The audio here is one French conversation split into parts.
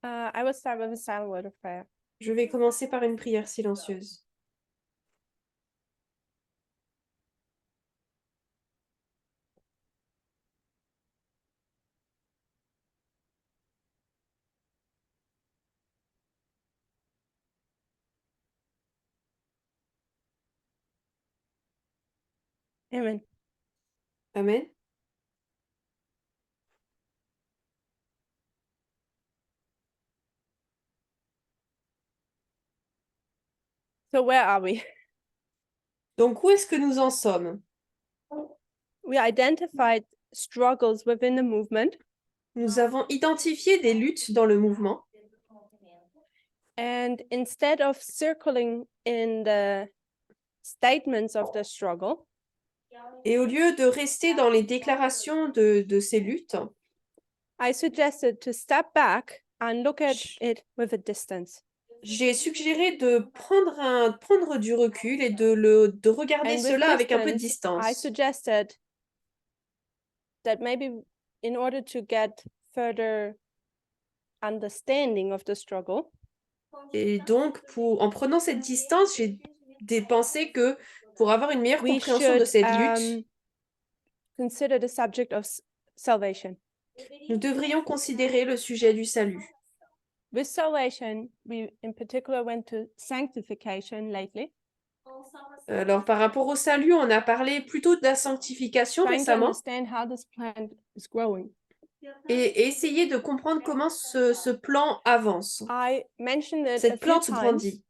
I will start with a silent word of prayer. Je vais commencer par une prière silencieuse. Amen. Amen. So where are we? Donc, où est-ce que nous en sommes? We identified struggles within the movement, Nous avons identifié des luttes dans le mouvement. and instead of circling in the statements of the struggle, Et au lieu de rester dans les déclarations de ces luttes, I suggested to step back and look at it with a distance. j'ai suggéré de prendre du recul et de regarder And with cela avec un peu de distance, I distance. suggested that maybe in order to get further understanding of the struggle, Et donc, en prenant cette distance, j'ai pensé que pour avoir une meilleure we compréhension de should cette lutte, consider the subject of salvation. nous devrions considérer le sujet du salut. With salvation, we in particular went to sanctification lately, Alors, par rapport au salut, on a parlé plutôt de la sanctification trying to récemment understand how this plant is growing. et essayer de comprendre comment ce plan avance. I mentioned it a Cette few plante times grandit.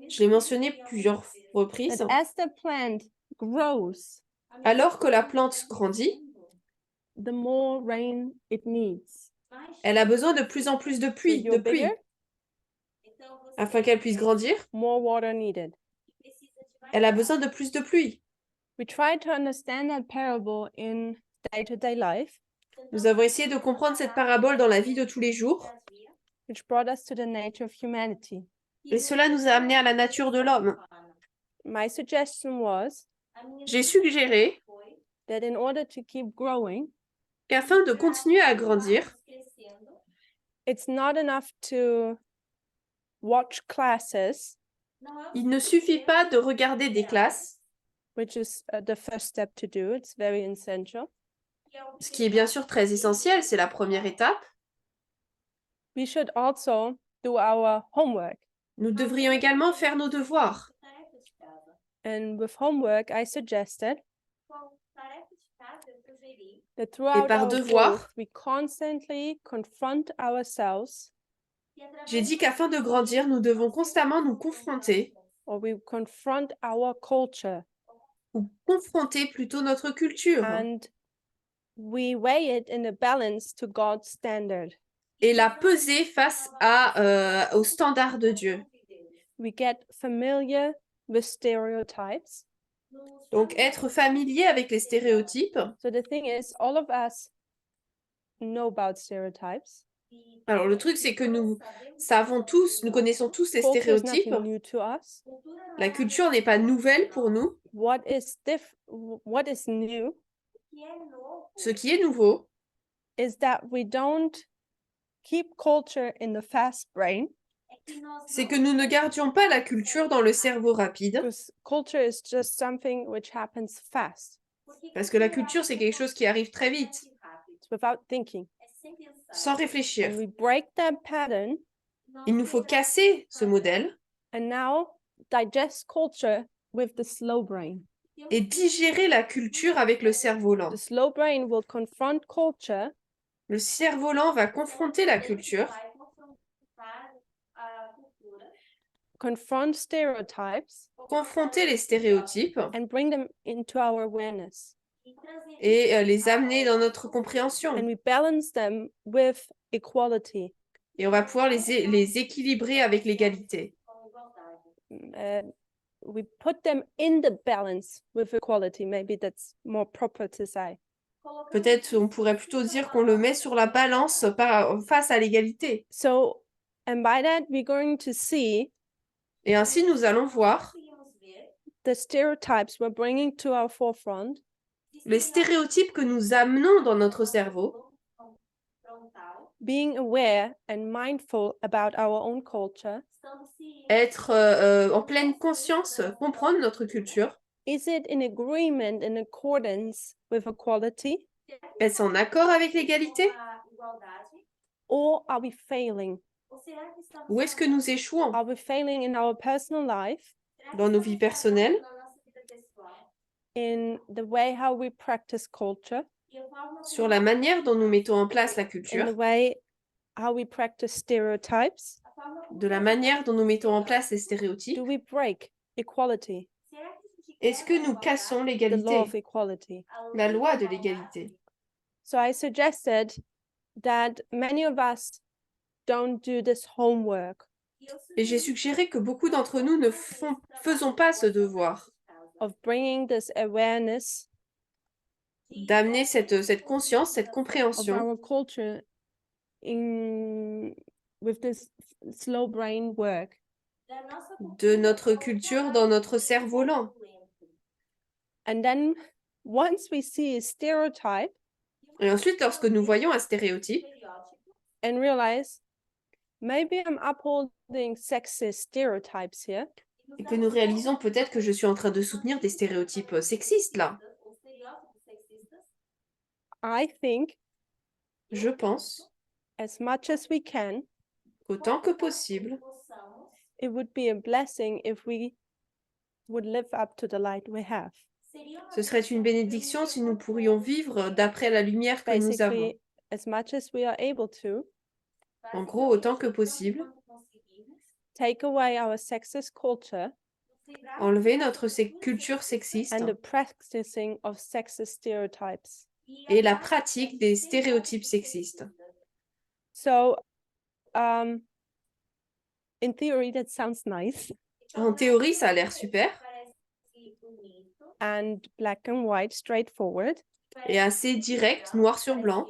Je l'ai mentionné plusieurs reprises. that as the plant grows, Alors que la plante grandit, the more rain it needs. elle a besoin de plus en plus de So pluie, you're bigger, afin qu'elle puisse grandir. more water needed. Elle a besoin de plus de pluie. We tried to understand that parable in day-to-day life, Nous avons essayé de comprendre cette parabole dans la vie de tous les jours, which brought us to the nature of humanity. et cela nous a amené à la nature de l'homme. My suggestion was J'ai suggéré that in order to keep growing, qu'afin de continuer à grandir, it's not enough to watch classes, il ne suffit pas de regarder des classes, which is the first step to do. It's very essential. ce qui est bien sûr très essentiel, c'est la première étape. We should also do our homework. Nous devrions également faire nos devoirs. And with homework, I suggested that Et throughout par our devoir, growth, we constantly confront ourselves, j'ai dit qu'afin de grandir, nous devons constamment nous confronter, or we confront our culture, ou confronter plutôt notre culture, and we weigh it in a balance to God's standard. et la peser face aux standards de Dieu. We get familiar with stereotypes. Donc, être familier avec les stéréotypes. So the thing is, all of us know about stereotypes. Alors, le truc, c'est que nous connaissons tous les Culture is stéréotypes. nothing new to us. La culture n'est pas nouvelle pour nous. What is new Ce qui est nouveau, is that we don't keep culture in the fast brain, c'est que nous ne gardions pas la culture dans le cerveau rapide, because culture is just something which happens fast. parce que la culture, c'est quelque chose qui arrive très vite, It's without thinking. sans réfléchir. And we break that pattern Il nous faut casser ce modèle and now digest culture with the slow brain. et digérer la culture avec le cerveau lent. The slow brain will confront culture Le cerveau lent va confronter la culture, confront stereotypes, confronter les stéréotypes and bring them into our awareness. et les amener dans notre And compréhension. we balance them with equality. Et on va pouvoir les équilibrer avec l'égalité. We put them in the balance with equality. Maybe that's more proper to say. Peut-être on pourrait plutôt dire qu'on le met sur la balance face à l'égalité. So, and by that, we're going to see Et ainsi, nous allons voir the stereotypes we're bringing to our forefront les stéréotypes que nous amenons dans notre cerveau being aware and mindful about our own culture, être en pleine conscience, comprendre notre culture, is it in agreement, in accordance with equality, est-ce en accord avec l'égalité or are we failing? ou est-ce que nous échouons Are we failing in our personal life, dans nos vies personnelles, in the way how we practice culture, sur la manière dont nous mettons en place la in the culture, way how we practice stereotypes? de la manière dont nous mettons en place les stéréotypes? Do we break equality, Est-ce que nous cassons the law l'égalité, of equality? la loi de l'égalité? So I suggested that many of us don't do this homework Et j'ai suggéré que beaucoup d'entre nous ne faisons pas ce devoir of bringing this awareness d'amener cette conscience, cette of compréhension our culture with this slow brain work. de notre culture dans notre cerveau lent. And then once we see a stereotype Et ensuite, lorsque nous voyons un stéréotype and realize maybe I'm upholding sexist stereotypes here, et que nous réalisons peut-être que je suis en train de soutenir des stéréotypes sexistes là, I think je pense as much as we can, qu'autant que possible, it would be a blessing if we would live up to the light we have. ce serait une bénédiction si nous pourrions vivre d'après la lumière que nous avons. Basically, as much as we are able to, En gros, autant que possible, take away our sexist culture enlever notre culture sexiste and the practicing of sexist stereotypes. et la pratique des stéréotypes sexistes. So, in theory, that sounds nice En théorie, ça a l'air super and black and white, straightforward. et assez direct, noir sur blanc.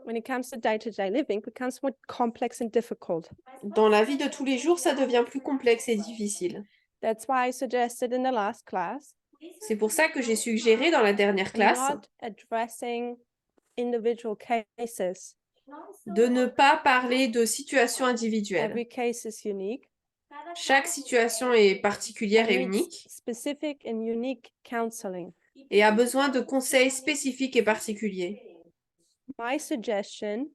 When it comes to day-to-day living, it becomes more complex and difficult. Dans la vie de tous les jours, ça devient plus complexe et difficile. That's why I suggested in the last class C'est pour ça que j'ai suggéré dans la dernière classe not addressing individual cases. de ne pas parler de situations individuelles. Every case is unique Chaque situation est particulière and et needs unique specific and unique counseling. et a besoin de conseils spécifiques et particuliers. My suggestion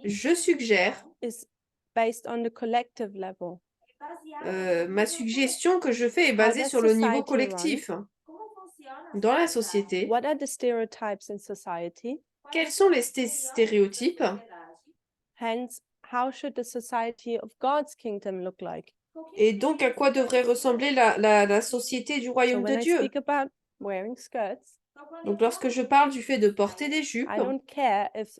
Je suggère, is based on the collective level. ma suggestion que je fais est How basée does sur le niveau society collectif. Dans la société, What are the stereotypes in society? quels sont les stéréotypes? Hence, how should the society of God's kingdom look like? Et donc, à quoi devrait ressembler la société du So royaume de when I Dieu? speak about wearing skirts, Donc, lorsque je parle du fait de porter des jupes, I don't care if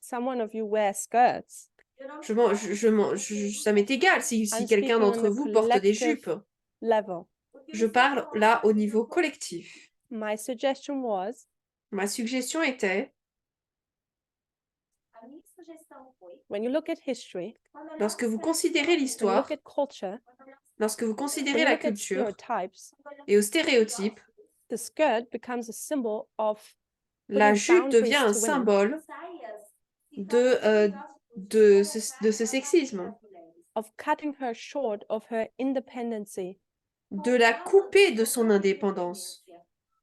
someone of you wears skirts. ça m'est égal si I'm quelqu'un speaking on d'entre the vous porte des collective jupes. level. Je parle là au niveau collectif. My suggestion was, Ma suggestion était, when you look at history, lorsque vous considérez when you l'histoire, look at culture, lorsque vous when considérez you la look at culture stereotypes, et aux stéréotypes, the skirt becomes a symbol of la putting jupe boundaries devient un to women. symbole de ce sexisme, Of cutting her short of her independency. de la couper de son indépendance.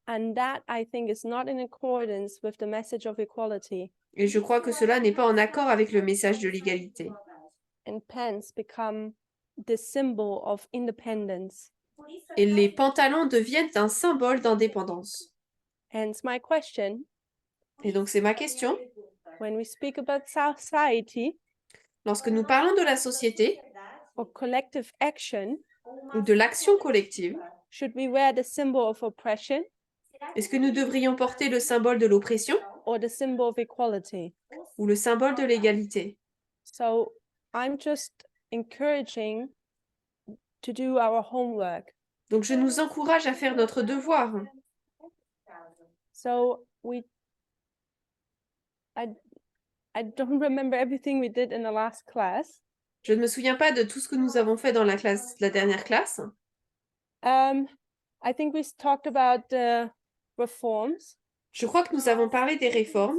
And that, I think, is not in accordance with the message of equality, Et je crois que cela n'est pas en accord avec le message de l'égalité. and pants become the symbol of independence. Et les pantalons deviennent un symbole d'indépendance. Hence my question, Et donc c'est ma question. when we speak about society Lorsque nous parlons de la société or collective action, ou de l'action collective, should we wear the symbol of oppression est-ce que nous devrions porter le symbole de l'oppression or the symbol of equality? ou le symbole de l'égalité? So I'm just encouraging to do our homework. Donc je nous encourage à faire notre devoir. So I don't remember everything we did in the last class. Je ne me souviens pas de tout ce que nous avons fait dans la dernière classe. I think we talked about the reforms Je crois que nous avons parlé des réformes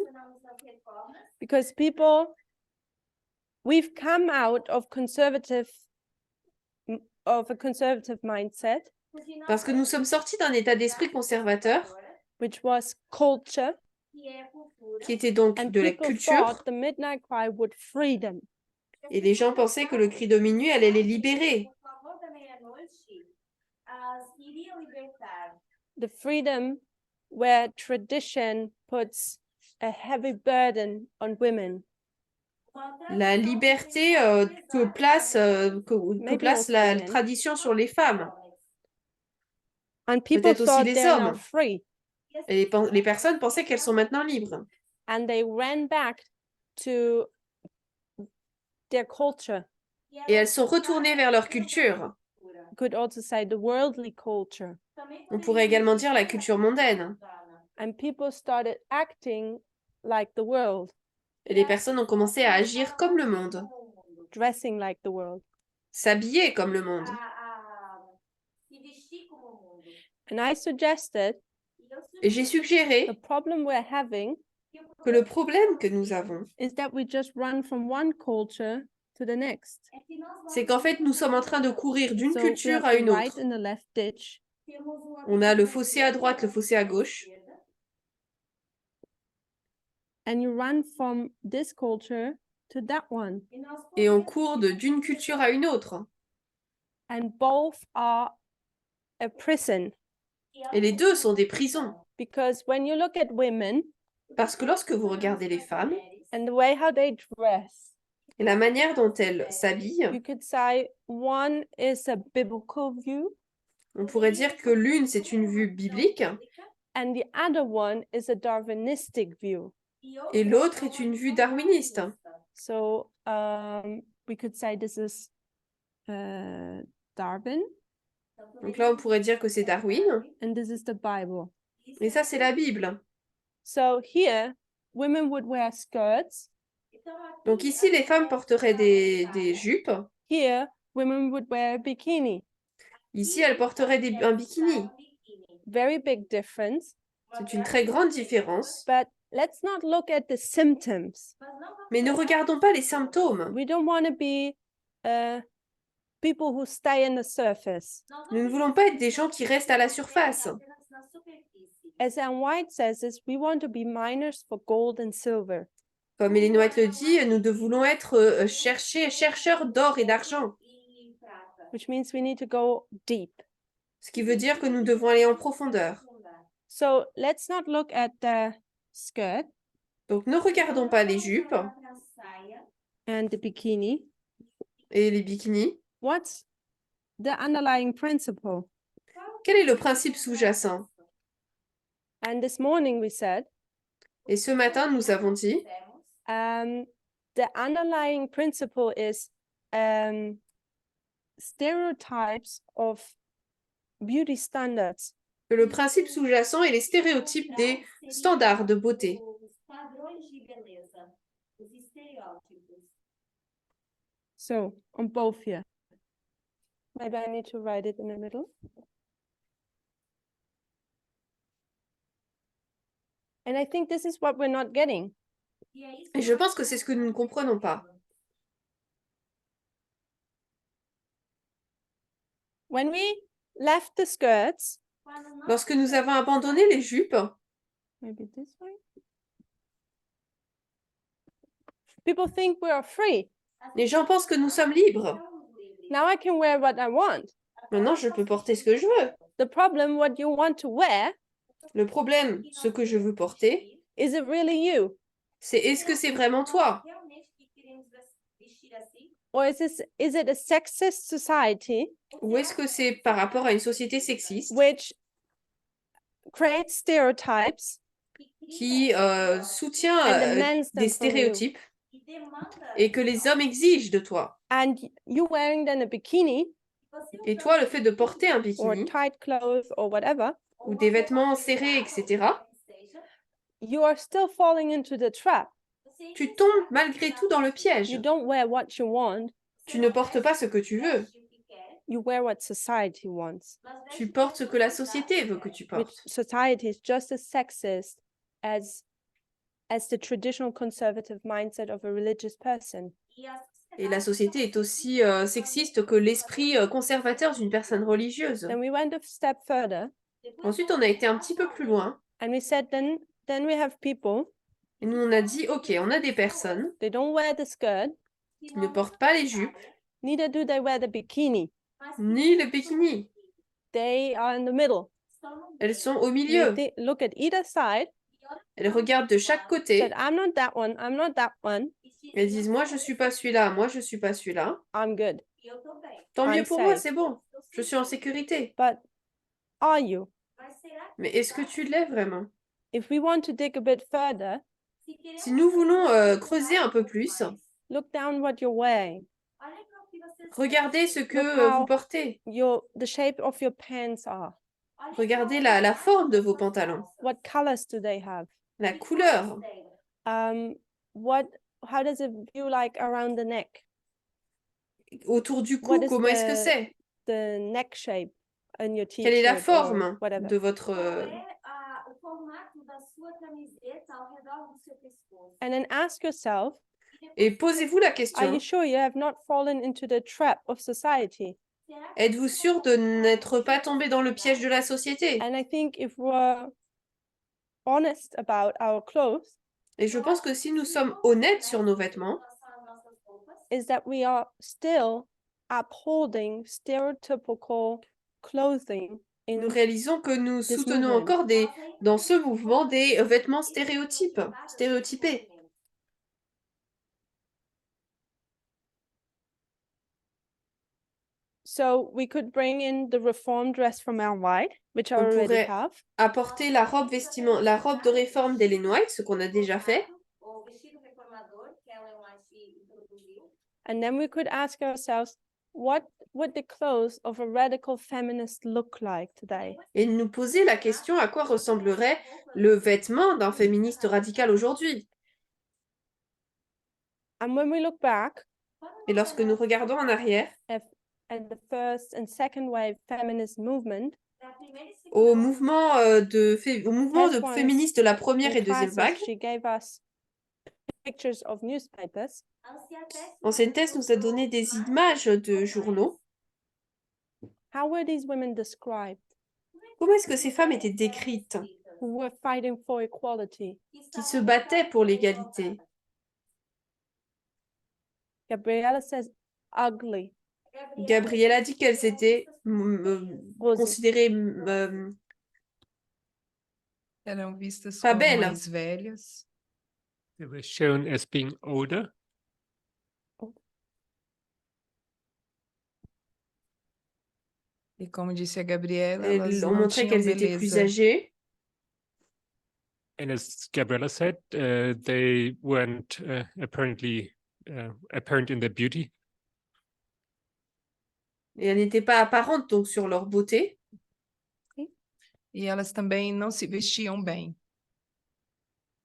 because people we've come out of a conservative mindset, Parce que nous sommes sortis d'un état d'esprit conservateur, which was culture, qui était donc and de la people culture, thought the midnight cry would free them. et les gens pensaient que le cri de minuit allait les libérer. The freedom where tradition puts a heavy burden on women. La liberté que place Maybe also la women. tradition sur les femmes, And people peut-être aussi thought les they're now hommes. free. Et les personnes pensaient qu'elles sont maintenant libres. And they ran back to their culture. Et elles sont retournées vers leur culture. You could also say the worldly culture. On pourrait également dire la culture mondaine. And people started acting like the world, Et les personnes ont commencé à agir comme le monde, dressing like the world. s'habiller comme le monde. And I suggested Et j'ai the suggéré problem we're having que le problème que nous avons, is that we just run from one culture to the next. c'est qu'en fait, nous sommes en train de courir d'une So we culture have à the une right autre. and the left ditch, On a le fossé à droite, le fossé à gauche. and you run from this culture to that one. Et on court d'une culture à une autre. And both are a prison, Et les deux sont des prisons. because when you look at women Parce que lorsque vous regardez les femmes and the way how they dress, et la manière dont elles s'habillent, you could say one is a biblical view on pourrait dire que l'une, c'est une vue biblique and the other one is a Darwinistic view. et l'autre est une vue darwiniste. So we could say this is Darwin Donc là, on pourrait dire que c'est Darwin and this is the Bible. et ça, c'est la Bible. So here, women would wear skirts. Donc ici, les femmes porteraient des jupes. Here, women would wear a bikini. Ici, elles porteraient un bikini. Very big difference. C'est une très grande différence. But let's not look at the symptoms. Mais ne regardons pas les symptômes. We don't want to be people who stay in the surface. Nous ne voulons pas être des gens qui restent à la surface. As Ellen White says, is we want to be miners for gold and silver. Comme Ellen White le dit, nous voulons être chercheurs d'or et d'argent. Which means we need to go deep. Ce qui veut dire que nous devons aller en profondeur. So let's not look at the skirt Donc ne regardons pas les jupes and the bikini. et les bikinis. What's the underlying principle? Quel est le principe sous-jacent? And this morning we said Et ce matin, nous avons dit the underlying principle is stereotypes of beauty standards. que le principe sous-jacent est les stéréotypes des standards de beauté. So on both here. Maybe I need to write it in the middle. And I think this is what we're not getting. Et je pense que c'est ce que nous ne comprenons pas. When we left the skirts, Lorsque nous avons abandonné les jupes, maybe this way, people think we are free. les gens pensent que nous sommes libres. Now I can wear what I want. Maintenant, je peux porter ce que je veux. The problem, what you want to wear, Le problème, ce que je veux porter, is it really you? c'est est-ce que c'est vraiment toi? Or is it a sexist society Ou est-ce que c'est par rapport à une société sexiste which creates stereotypes qui soutient and demands them des from you? stéréotypes et que les hommes exigent de toi? And you wearing then a bikini Et toi, le fait de porter un or bikini tight clothes or whatever, ou des vêtements serrés, etc., you are still falling into the trap. tu tombes malgré tout dans le piège. You don't wear what you want, Tu ne portes pas ce que tu veux. you wear what society wants. Tu portes ce que la société veut que tu Which portes. society is just as sexist as the traditional conservative mindset of a religious person. Et la société est aussi sexiste que l'esprit conservateur d'une personne religieuse. Then we went a step further Ensuite, on a été un petit peu plus loin. and we said, then we have people, Et nous, on a dit, OK, on a des personnes they don't wear the skirt, qui ne portent pas les jupes, neither do they wear the bikini. ni le bikini. They are in the middle. Elles sont au They milieu. look at either side, Elles regardent de chaque côté. said, I'm not that one, I'm not that one, Elles disent, moi, je suis pas celui-là, moi, je suis pas celui-là. I'm good. Tant mieux I'm pour moi, safe. c'est bon. Je suis en sécurité. But are you? Mais est-ce que tu l'es vraiment? If we want to dig a bit further, Si nous voulons creuser un peu plus, look down what you're wearing. regardez ce que Look how vous portez. the shape of your pants are. Regardez la forme de vos pantalons, What colors do they have? la couleur. How does it feel like around the neck? Autour du cou, What is comment est-ce que c'est? the neck shape in your Quelle est la t-shirt or forme whatever? de votre... And then ask yourself, Et posez-vous la are question, you sure you have not fallen into the trap of society? êtes-vous sûr de n'être pas tombé dans le piège de la société? And I think if we're honest about our clothes, Et je pense que si nous sommes honnêtes sur nos vêtements, is that we are still upholding stereotypical clothing nous in réalisons que nous this soutenons movement. encore dans ce mouvement des vêtements stéréotypés. So we could bring in the reform dress from Ellen White, which I On already pourrait have. apporter la robe de réforme d'Ellen White, ce qu'on a déjà fait. And then we could ask ourselves, what would the clothes of a radical feminist look like today? Et nous poser la question à quoi ressemblerait le vêtement d'un féministe radical aujourd'hui. And when we look back Et lorsque nous regardons en arrière, at the first and second wave feminist movement, au mouvement de Headphones féministes de la première in et deuxième classes, vague, she gave us pictures of newspapers. Ancienne Thèse nous a donné des images de journaux. How were these women described? Comment est-ce que ces femmes étaient décrites, Who were fighting for equality? qui se battaient pour l'égalité? Gabriella says ugly. Gabrielle a dit qu'elles étaient considérées Eram vistas pas como belles. mais velhas. They were shown as being older. E como disse a Gabriela, elas On não montrait tinham qu'elles étaient plus beleza. âgées. And as Gabriella said, they weren't apparently apparent in their beauty. Et elles n'étaient pas apparentes donc sur leur beauté. E elas também não se vestiam bem.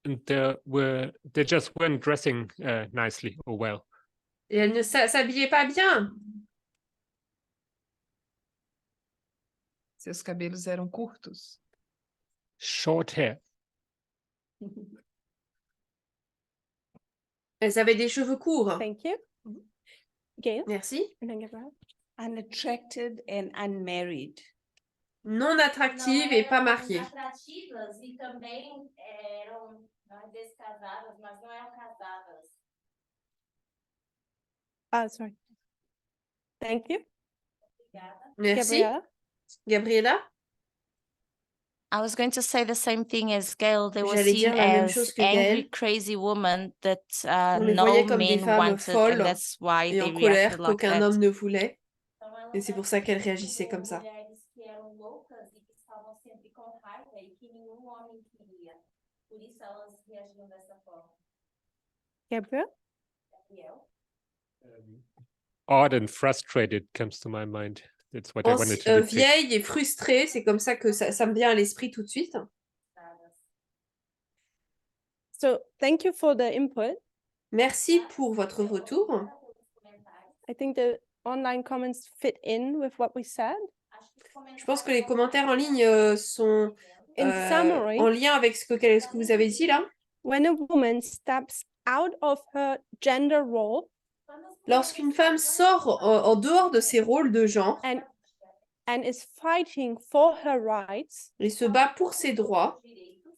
And they just weren't dressing nicely or well. Et elles ne s'habillaient pas bien. Seus cabelos eram curtos. Short hair. Elles avaient des cheveux courts. Thank you. Gail? Merci. And then Gabriella? Unattracted and unmarried. Non attractive et pas mariée. Atrativas e também eram descasadas, mas não eram casadas. Sorry. Thank you. Merci. Gabriella? Gabriela? I was going to say the same thing as Gail. They were J'allais seen dire la même as chose que angry, Gaëlle. crazy women that On les no voyait comme des men femmes wanted, folles and that's why et they en colère reacted like qu'aucun that. homme ne voulait. Então, elas Et c'est pour ça qu'elles réagissaient comme ça. mulheres que eram loucas e que estavam sempre com raiva e que nenhum homem queria. Por isso elas reagiam dessa forma. Gabriel? Gabriel? Odd and frustrated comes to my mind. That's what I wanted to depict. Vieille et frustrée, c'est comme ça que ça me vient à l'esprit tout de suite. So thank you for the input. Merci pour votre retour. I think the online comments fit in with what we said. Je pense que les commentaires en ligne sont In summary, en lien avec ce que vous avez dit là. when a woman steps out of her gender role, Lorsqu'une femme sort en dehors de ses rôles de genre and is fighting for her rights, et se bat pour ses droits,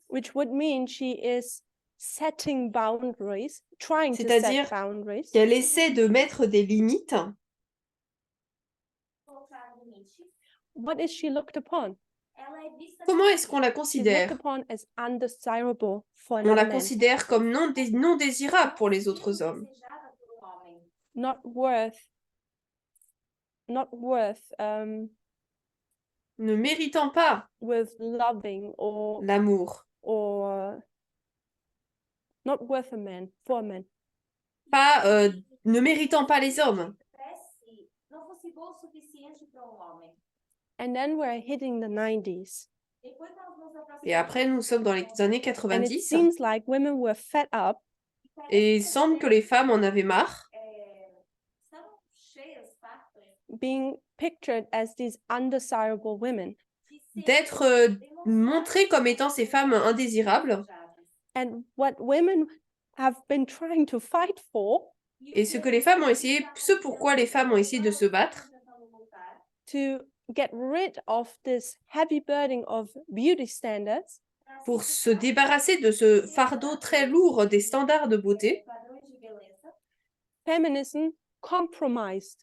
which would mean she is setting boundaries, trying to C'est-à-dire set boundaries, qu'elle essaie de mettre des limites, what is she looked upon? comment est-ce qu'on la She's looked considère? upon as undesirable for On la another man, considère comme non désirable pour les autres hommes, not worth ne méritant pas worth loving l'amour, or not worth a man for a man. pas, ne méritant pas les hommes. Não fosse boa o suficiente para homem. And then we're hitting the 90s, Depois nós nos Et après, nous sommes dans les années and it 90 seems like women were fed up et il semble que les femmes en avaient marre são cheias, fartas, being pictured as these undesirable women. d'être montrées comme étant ces femmes indésirables. And what women have been trying to fight for, Et ce que les femmes ont essayé, ce pourquoi les femmes ont essayé de se battre, to get rid of this heavy burden of beauty standards, pour se débarrasser de ce fardeau très lourd des standards de beauté, feminism compromised.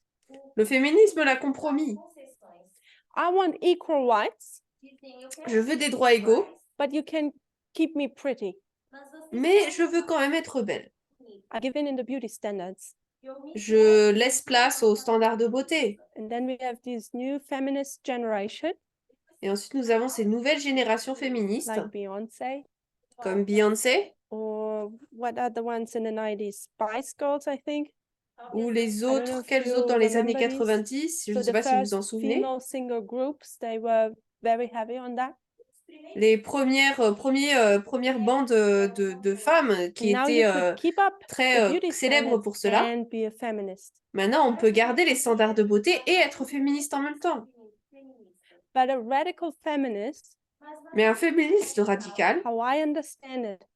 le féminisme l'a compromis. I want equal rights, Je veux des droits égaux, but you can keep me pretty. mais je veux quand même être belle. I give in the beauty standards. Je laisse place aux standards de beauté. And then we have this new feminist generation, Et ensuite, nous avons ces nouvelles générations féministes, like Beyonce, comme Beyoncé, or what are the ones in the 90s? Spice Girls, I think. ou les know autres, if quelles you autres dans les années remember these. 90, je ne So sais the pas si vous first en souvenez. female singer groups, they were very heavy on that. Les premières bandes de femmes qui And now étaient you could keep up the très beauty célèbres standards pour cela. and be a feminist. Maintenant, on peut garder les standards de beauté et être féministe en même temps. But a radical feminist, Mais un féministe radical, how I understand it,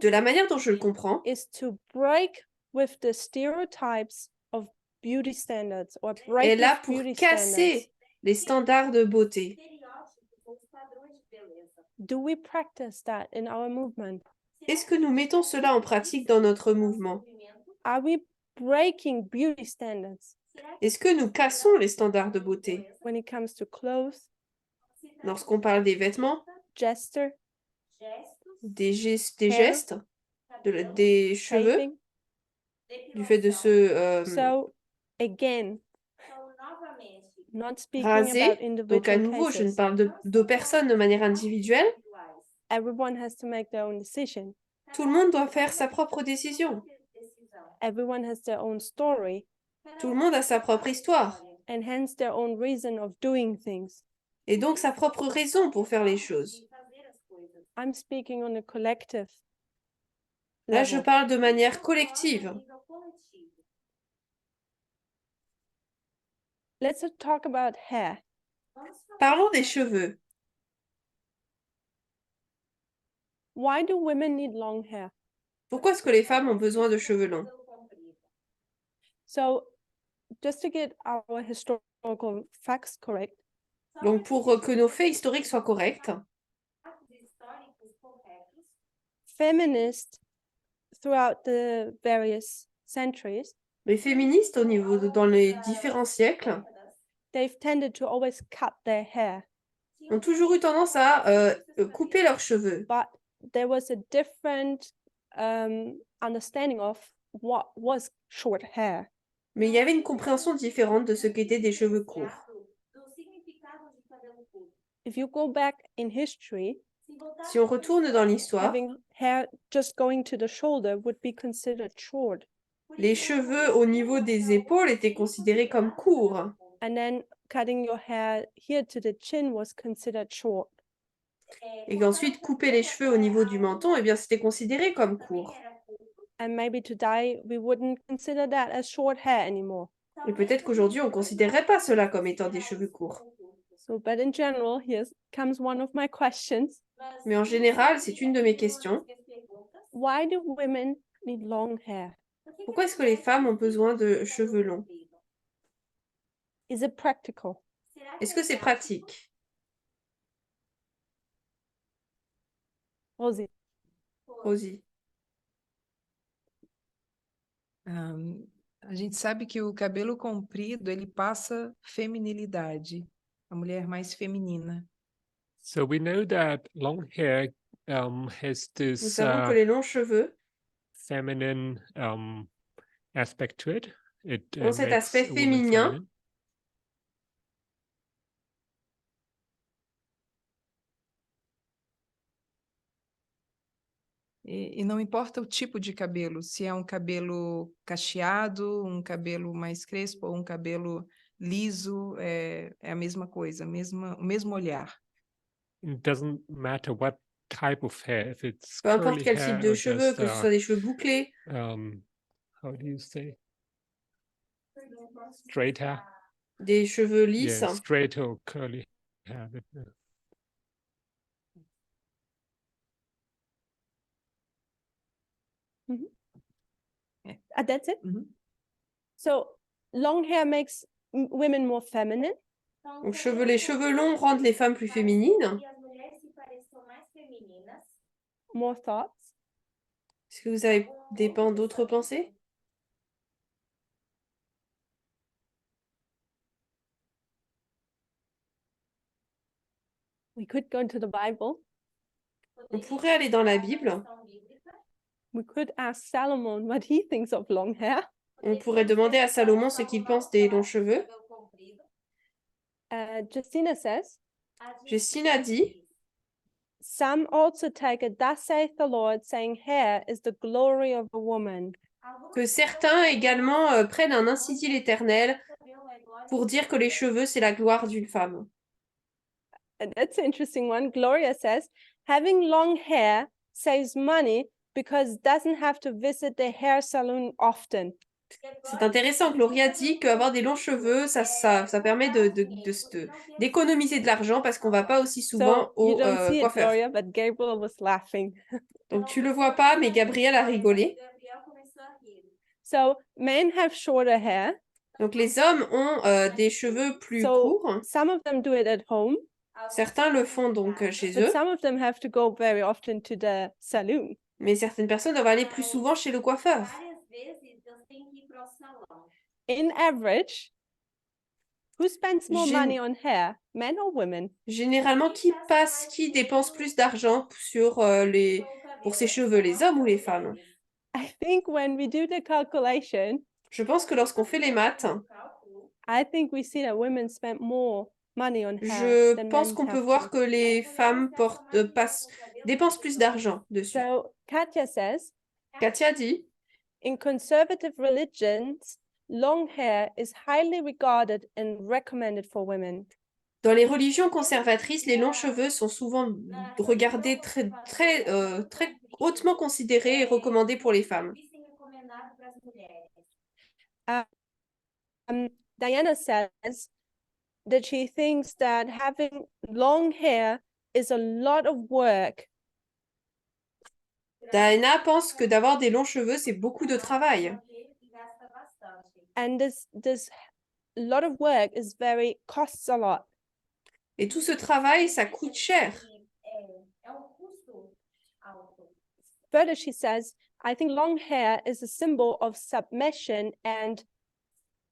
de la manière dont je le comprends, is to break with the stereotypes of beauty standards or break est là with pour beauty standards. casser les standards de beauté. Do we practice that in our movement? Est-ce que nous mettons cela en pratique dans notre mouvement? Are we breaking beauty standards Est-ce que nous cassons les standards de beauté when it comes to clothes, lorsqu'on parle des vêtements, gesture, des gestes, des cheveux, shaving? du fait de se So again, not speaking raser? about Donc à individual nouveau, je ne cases. parle de personnes de manière individuelle. Everyone has to make their own decision. Tout le monde doit faire sa propre décision. Everyone has their own story Tout le monde a sa propre histoire and hence their own reason of doing things. et donc sa propre raison pour faire les choses. I'm speaking on a collective Là, je level. parle de manière collective. Let's talk about hair. Parlons des cheveux. Why do women need long hair? Pourquoi est-ce que les femmes ont besoin de cheveux longs? So just to get our historical facts correct, Donc pour que nos faits historiques soient corrects, feminists throughout the various centuries, les féministes dans les différents siècles they've tended to always cut their hair, ont toujours eu tendance à couper leurs cheveux. but there was a different understanding of what was short hair. Mais il y avait une compréhension différente de ce qu'étaient des cheveux courts. If you go back in history, Si on retourne dans l'histoire, having hair just going to the shoulder would be considered short. les cheveux au niveau des épaules étaient considérés comme courts. And then cutting your hair here to the chin was considered short. Et qu'ensuite, couper les cheveux au niveau du menton, eh bien, c'était considéré comme court. And maybe today we wouldn't consider that as short hair anymore. Et peut-être qu'aujourd'hui, on ne considérerait pas cela comme étant des cheveux courts. So, but in general, here comes one of my questions. Mais en général, c'est une de mes questions. Why do women need long hair? Pourquoi est-ce que les femmes ont besoin de cheveux longs? Is it practical? Est-ce que c'est pratique? Rosie? Rosie. A gente sabe que o cabelo comprido, ele passa feminilidade, a mulher mais feminina. So we know that long hair has Nous this savons que les longs cheveux feminine aspect to it. It ont cet makes aspect a woman féminin. feminine. E não importa o tipo de cabelo, se é um cabelo cacheado, um cabelo mais crespo ou um cabelo liso, é a mesma coisa, o mesmo olhar. It doesn't matter what type of hair, if it's Peu importe curly quel hair type de or cheveux, just que ce soit des cheveux bouclés, how do you say, straight hair? des cheveux lisses. Yeah, straight or curly hair. That's it? Mhm. So long hair makes women more feminine. Donc, les cheveux longs rendent les femmes plus féminines. More thoughts? Est-ce que vous avez d'autres pensées? We could go into the Bible. On pourrait aller dans la Bible. We could ask Solomon what he thinks of long hair. On pourrait demander à Salomon ce qu'il pense des longs cheveux. Justina says, Justine a dit, some also take it, thus saith the Lord, saying hair is the glory of a woman. que certains également prennent un ainsi dit l'Éternel pour dire que les cheveux, c'est la gloire d'une femme. And that's an interesting one. Gloria says, having long hair saves money because doesn't have to visit the hair salon often. C'est intéressant, Gloria dit qu'avoir des longs cheveux, ça permet d'économiser de l'argent parce qu'on va pas aussi souvent So you au don't see it, coiffeur. Gloria, but Gabriel was laughing. Donc tu le vois pas, mais Gabriel a rigolé. So men have shorter hair. Donc les hommes ont des cheveux plus So courts. some of them do it at home, Certains le font donc chez but eux, some of them have to go very often to the saloon. mais certaines personnes doivent aller plus souvent chez le coiffeur. In average, who spends more Gen- money on hair, men or women? Généralement, qui dépense plus d'argent pour ses cheveux, les hommes ou les femmes? I think when we do the calculation, Je pense que lorsqu'on fait les maths, I think we see that women spend more money on hair je than pense men qu'on peut have voir to. que les femmes dépensent plus d'argent dessus. So Katya says, Katia dit, in conservative religions, long hair is highly regarded and recommended for women. dans les religions conservatrices, les longs cheveux sont souvent regardés très hautement considérés et recommandés pour les femmes. Diana says that she thinks that having long hair is a lot of work. Diana pense que d'avoir des longs cheveux, c'est beaucoup de travail. And this lot of work is costs a lot. Et tout ce travail, ça coûte cher. Further, she says, I think long hair is a symbol of submission and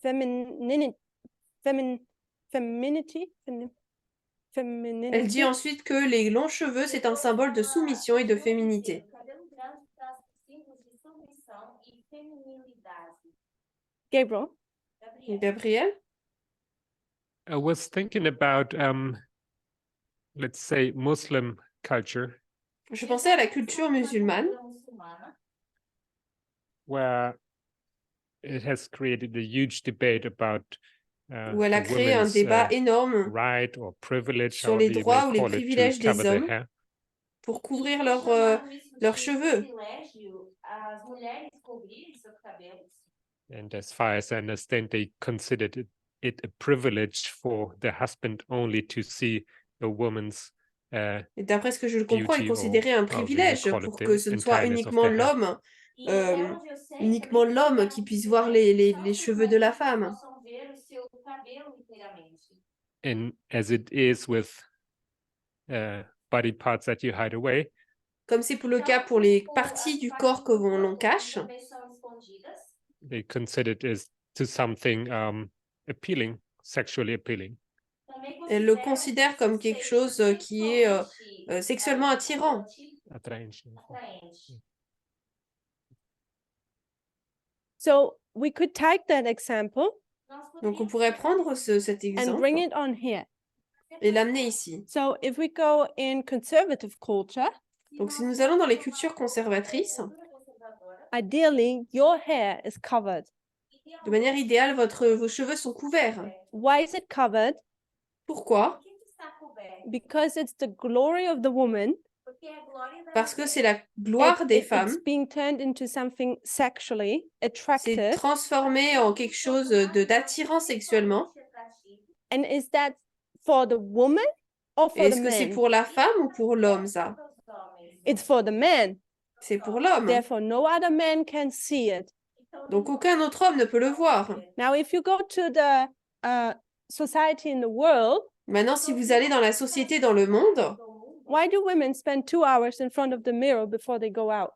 femininity. Elle dit ensuite que les longs cheveux, c'est un symbole de soumission et de féminité. Gabriel? Gabriel? I was thinking about, let's say, Muslim culture, Je pensais à la culture musulmane, where it has created a huge debate about où elle a the créé un women's, débat énorme right or privilege, sur les however you droits may ou les call it, privilèges to des cover their hommes hair. pour couvrir leurs cheveux. And as far as I understand, they considered it a privilege for the husband only to see a woman's Et d'après ce que je le comprends, il beauty or considérait un however you privilège call it, pour the que ce ne soit entireness of uniquement their hair. l'homme uniquement l'homme qui puisse voir les cheveux de la femme. And as it is with body parts that you hide away, Comme c'est pour le cas pour les parties du corps que l'on cache, they consider it as to something appealing, sexually appealing. elle le considère comme quelque chose qui est sexuellement attirant. Atraente. So we could take that example Donc on pourrait prendre cet and bring exemple it on here. et l'amener ici. So if we go in conservative culture, Donc si nous allons dans les cultures conservatrices, ideally your hair is covered. de manière idéale, vos cheveux sont couverts. Why is it covered? Pourquoi? Because it's the glory of the woman. Parce que c'est la gloire des It's femmes. being turned into something sexually C'est attractive. transformé en quelque chose d'attirant sexuellement. And is that for the woman or for the Est-ce que c'est man? pour la femme ou pour l'homme, ça? It's for the man. C'est pour l'homme. Therefore, no other man can see it. Donc aucun autre homme ne peut le voir. Now, if you go to the society in the world, Maintenant, si vous allez dans la société, dans le monde, why do women spend 2 hours in front of the mirror before they go out?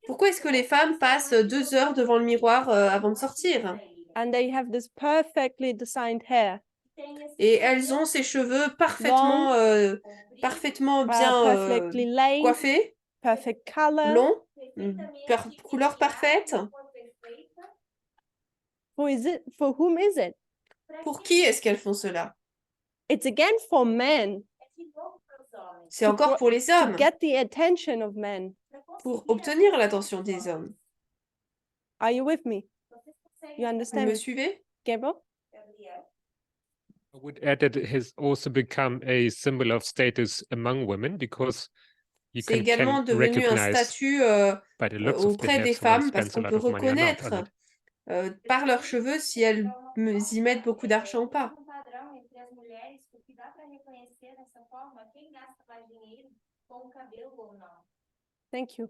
pourquoi est-ce que les femmes passent 2 heures devant le miroir avant de sortir? And they have this perfectly designed hair, Et elles ont ces cheveux parfaitement, parfaitement bien perfectly laid, coiffés, perfect color. longs, couleur parfaite. Who is it? For whom is it? Pour qui est-ce qu'elles font cela? It's again for men, C'est encore pour les to hommes, get the attention of men. pour obtenir l'attention des hommes. Are you with me? You Vous understand me me, suivez? Gabriel? I would add that it has also become a symbol of status among women because you C'est également can devenu un recognize statut by the looks of the auprès hair des if someone femmes parce spends a qu'on lot peut of money or not on reconnaître it. par leurs cheveux si elles y mettent beaucoup d'argent ou pas. Thank you.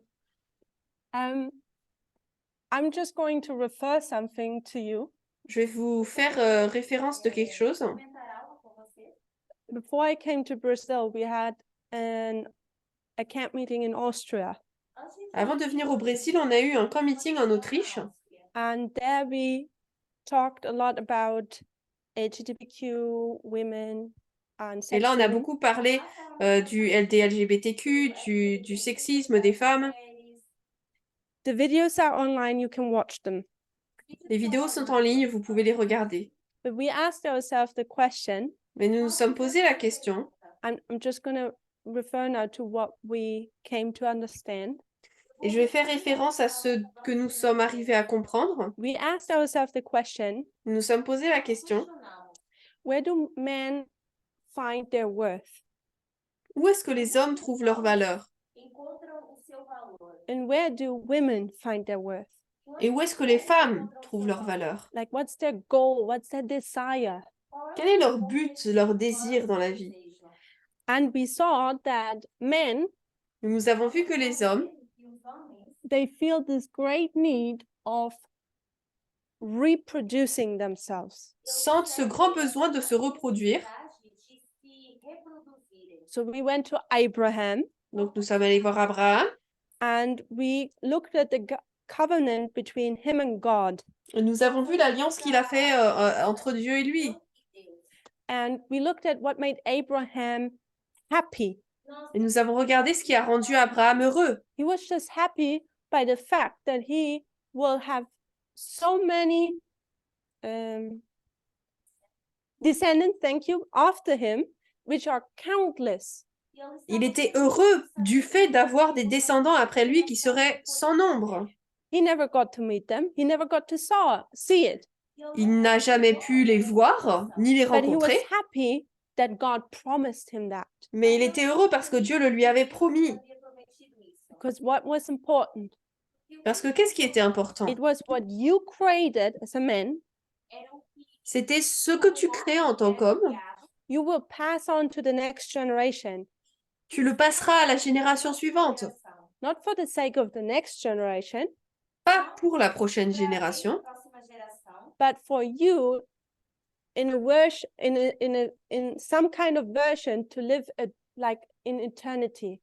I'm just going to refer something to you. Je vais vous faire référence de quelque chose. Before I came to Brazil, we had a camp meeting in Austria, Avant de venir au Brésil, on a eu un camp meeting en Autriche. and there we talked a lot about LGBTQ women and Et là, on a sexism. beaucoup parlé des LGBTQ, du sexisme des femmes. The videos are online, you can watch them. Les vidéos sont en ligne, vous pouvez les regarder. But we asked ourselves the question, Mais nous nous sommes posé la question, and I'm just going to refer now to what we came to understand. et je vais faire référence à ce que nous sommes arrivés à comprendre. We asked ourselves the question, Nous nous sommes posé la question, where do men find their worth? où est-ce que les hommes trouvent leur valeur? And where do women find their worth? Et où est-ce que les femmes trouvent leur valeur? Like, what's their goal? What's their desire? Quel est leur but, leur désir dans la vie? And we saw that men, Nous avons vu que les hommes, they feel this great need of reproducing themselves. sentent ce grand besoin de se reproduire. So we went to Abraham Donc nous sommes allés voir Abraham. and we looked at the covenant between him and God. Nous avons vu l'alliance qu'il a fait entre Dieu et lui. And we looked at what made Abraham happy. Et nous avons regardé ce qui a rendu Abraham heureux. He was just happy by the fact that he will have so many descendants, thank you, after him, which are countless. Il était heureux du fait d'avoir des descendants après lui qui seraient sans nombre. He never got to meet them. He never got to see it. Il n'a jamais pu les voir, ni les But he was rencontrer, happy that God promised him that. mais il était heureux parce que Dieu le lui avait promis. Because what was important? Parce que qu'est-ce qui était important? It was what you created as a man. C'était ce que tu crées en tant qu'homme. You will pass on to the next generation, Tu le passeras à la génération suivante. not for the sake of the next generation, pas pour la prochaine génération, Próxima geração, but for you in a version in some kind of version to live like in eternity.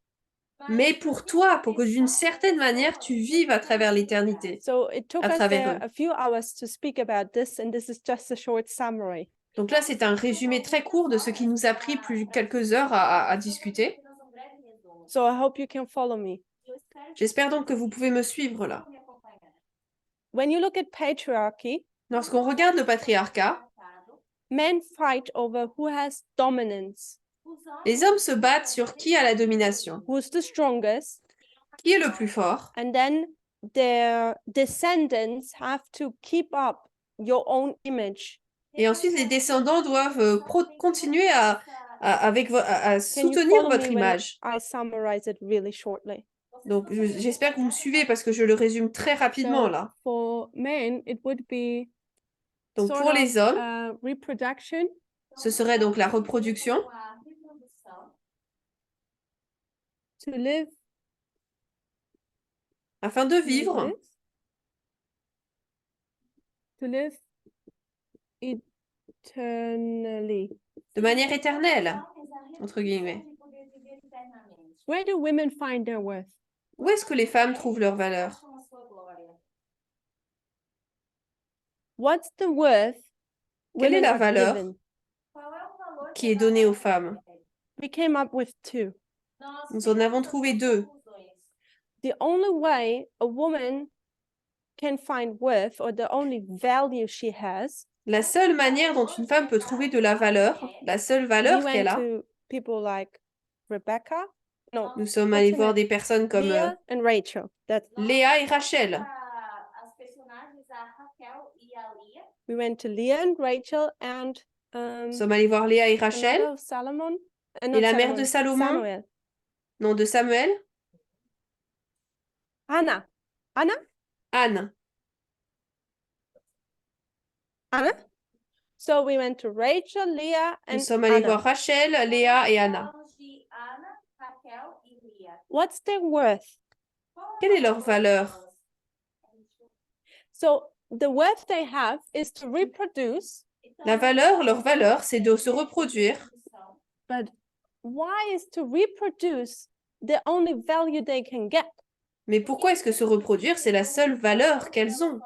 mais pour toi, pour que d'une certaine manière, tu vives à travers l'éternité. So it took À us travers eux. a few hours to speak about this, and this is just a short summary. Donc là, c'est un résumé très court de ce qui nous a pris plus quelques heures à discuter. apenas um breve resumo. So I hope you can follow me. Eu espero que J'espère donc que vous pouvez me suivre là. me acompanhar. When you look at patriarchy, Lorsqu'on regarde le patriarcat, men fight over who has dominance, les hommes se battent sur qui a la domination, who's the strongest, qui est le plus fort, and then their descendants have to keep up your own image. et ensuite les descendants doivent continuer à Can you soutenir follow votre me when image. I summarize it really shortly? Donc j'espère que vous me suivez parce que je le résume très rapidement So là. for men, it would be Donc sort pour of, les hommes, reproduction, ce serait donc la reproduction, a reprodução, to live afin de like vivre, this, to live eternally. de manière éternelle, entre guillemets. de poder viver eternamente. Where do women find their worth? Où est-ce que les femmes trouvent leur valeur? Acham a sua glória. What's the worth Quelle est women la are valeur given? Qual é o valor qui est donnée aux femmes? We came up with two. Nós Nous en avons tivemos trouvé duas deux. conclusões. The only way a woman can find worth, or the only value she has, La seule manière dont une femme peut trouver de la valeur, la seule we valeur went qu'elle a, to people like Rebecca, no, nous sommes what's allés her voir name? des personnes comme Leah and Rachel. That's Léa et Rachel. As personagens, a Raquel e a Lia. we went to Leah and Rachel and Nous sommes allés voir Léa et Rachel, another Solomon, et la mère de Salomon, Samuel. nom de Samuel, Anna. Anne. So we went to Rachel, Leah, Nous and sommes allés Anna. voir Rachel, Léa et Anna. Falamos de Ana, Raquel e Lia. What's their worth? Qual é Quelle o est leur valor valeur? delas? So the worth they have is to reproduce, Então, La valeur, leur valeur, c'est de se reproduire. but why is to reproduce the only value they can get? Mais pourquoi est-ce que se reproduire, c'est la seule valeur qu'elles ont?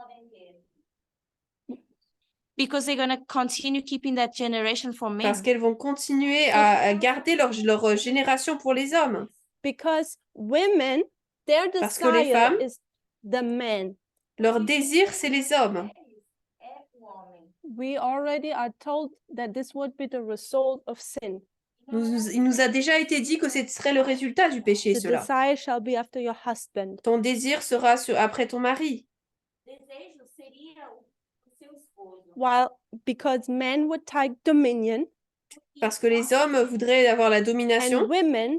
Because they're going to continue keeping that generation for men. Parce qu'elles vont continuer à garder leur génération pour les hommes. Because women, their Parce que les desire femmes- is the man. Leur désir, c'est les hommes. É o homem. We already are told that this would be the result of sin. Il nous a déjà été dit que ce serait le résultat du péché, The cela. desire shall be after your husband. Ton désir sera après ton mari. Desejo seria o seu esposo. While because men would take dominion Parce que les hommes voudraient avoir la domination and women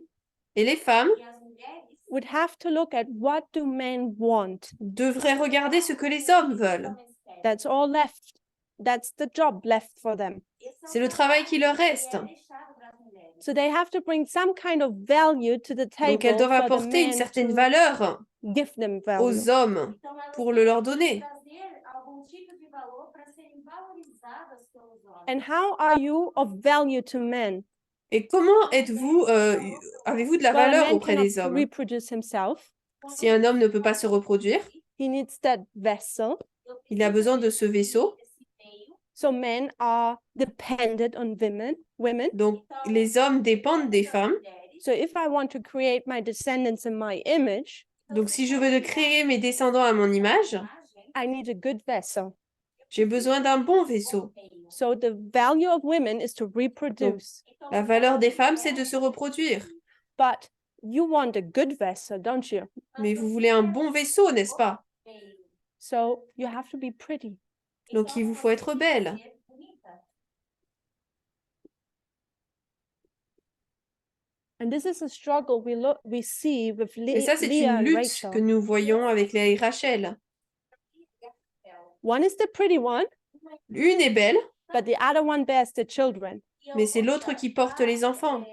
et les femmes E as mulheres would have to look at what do men want. devraient regarder ce que les hommes veulent. homens querem. That's all left. That's the job left for them. Esse é o C'est le travail qui leur trabalho reste. que é deixado para as mulheres. So they have to bring some kind of value to the table Donc elles doivent for the apporter une men certaine to valeur give them value. aux hommes Então, elas pour têm le leur que donner. trazer algum tipo de valor para serem valorizadas pelos homens. And how are you of value to men? Et comment êtes-vous, avez-vous de la Well, a valeur man auprès des cannot hommes? reproduce himself. Si un homme ne peut pas se reproduire, He needs that vessel. il a besoin de ce vaisseau. So men are dependent on women. Donc les hommes dépendent des femmes. So if I want to create my descendants in my image, Donc si je veux de créer mes descendants à mon image, I need a good vessel. j'ai besoin d'un bon vaisseau. So the value of women is to reproduce. La valeur des femmes, c'est de se reproduire. But you want a good vessel, don't you? Mais vous voulez un bon vaisseau, n'est-ce pas? So you have to be pretty. Donc il vous faut être belle. And this is a struggle we see with Et ça, c'est Leah une and lutte Rachel. que nous voyons avec Léa et Rachel. One is the pretty one, Une est belle, but the other one bears the children. mais c'est l'autre qui porte les enfants.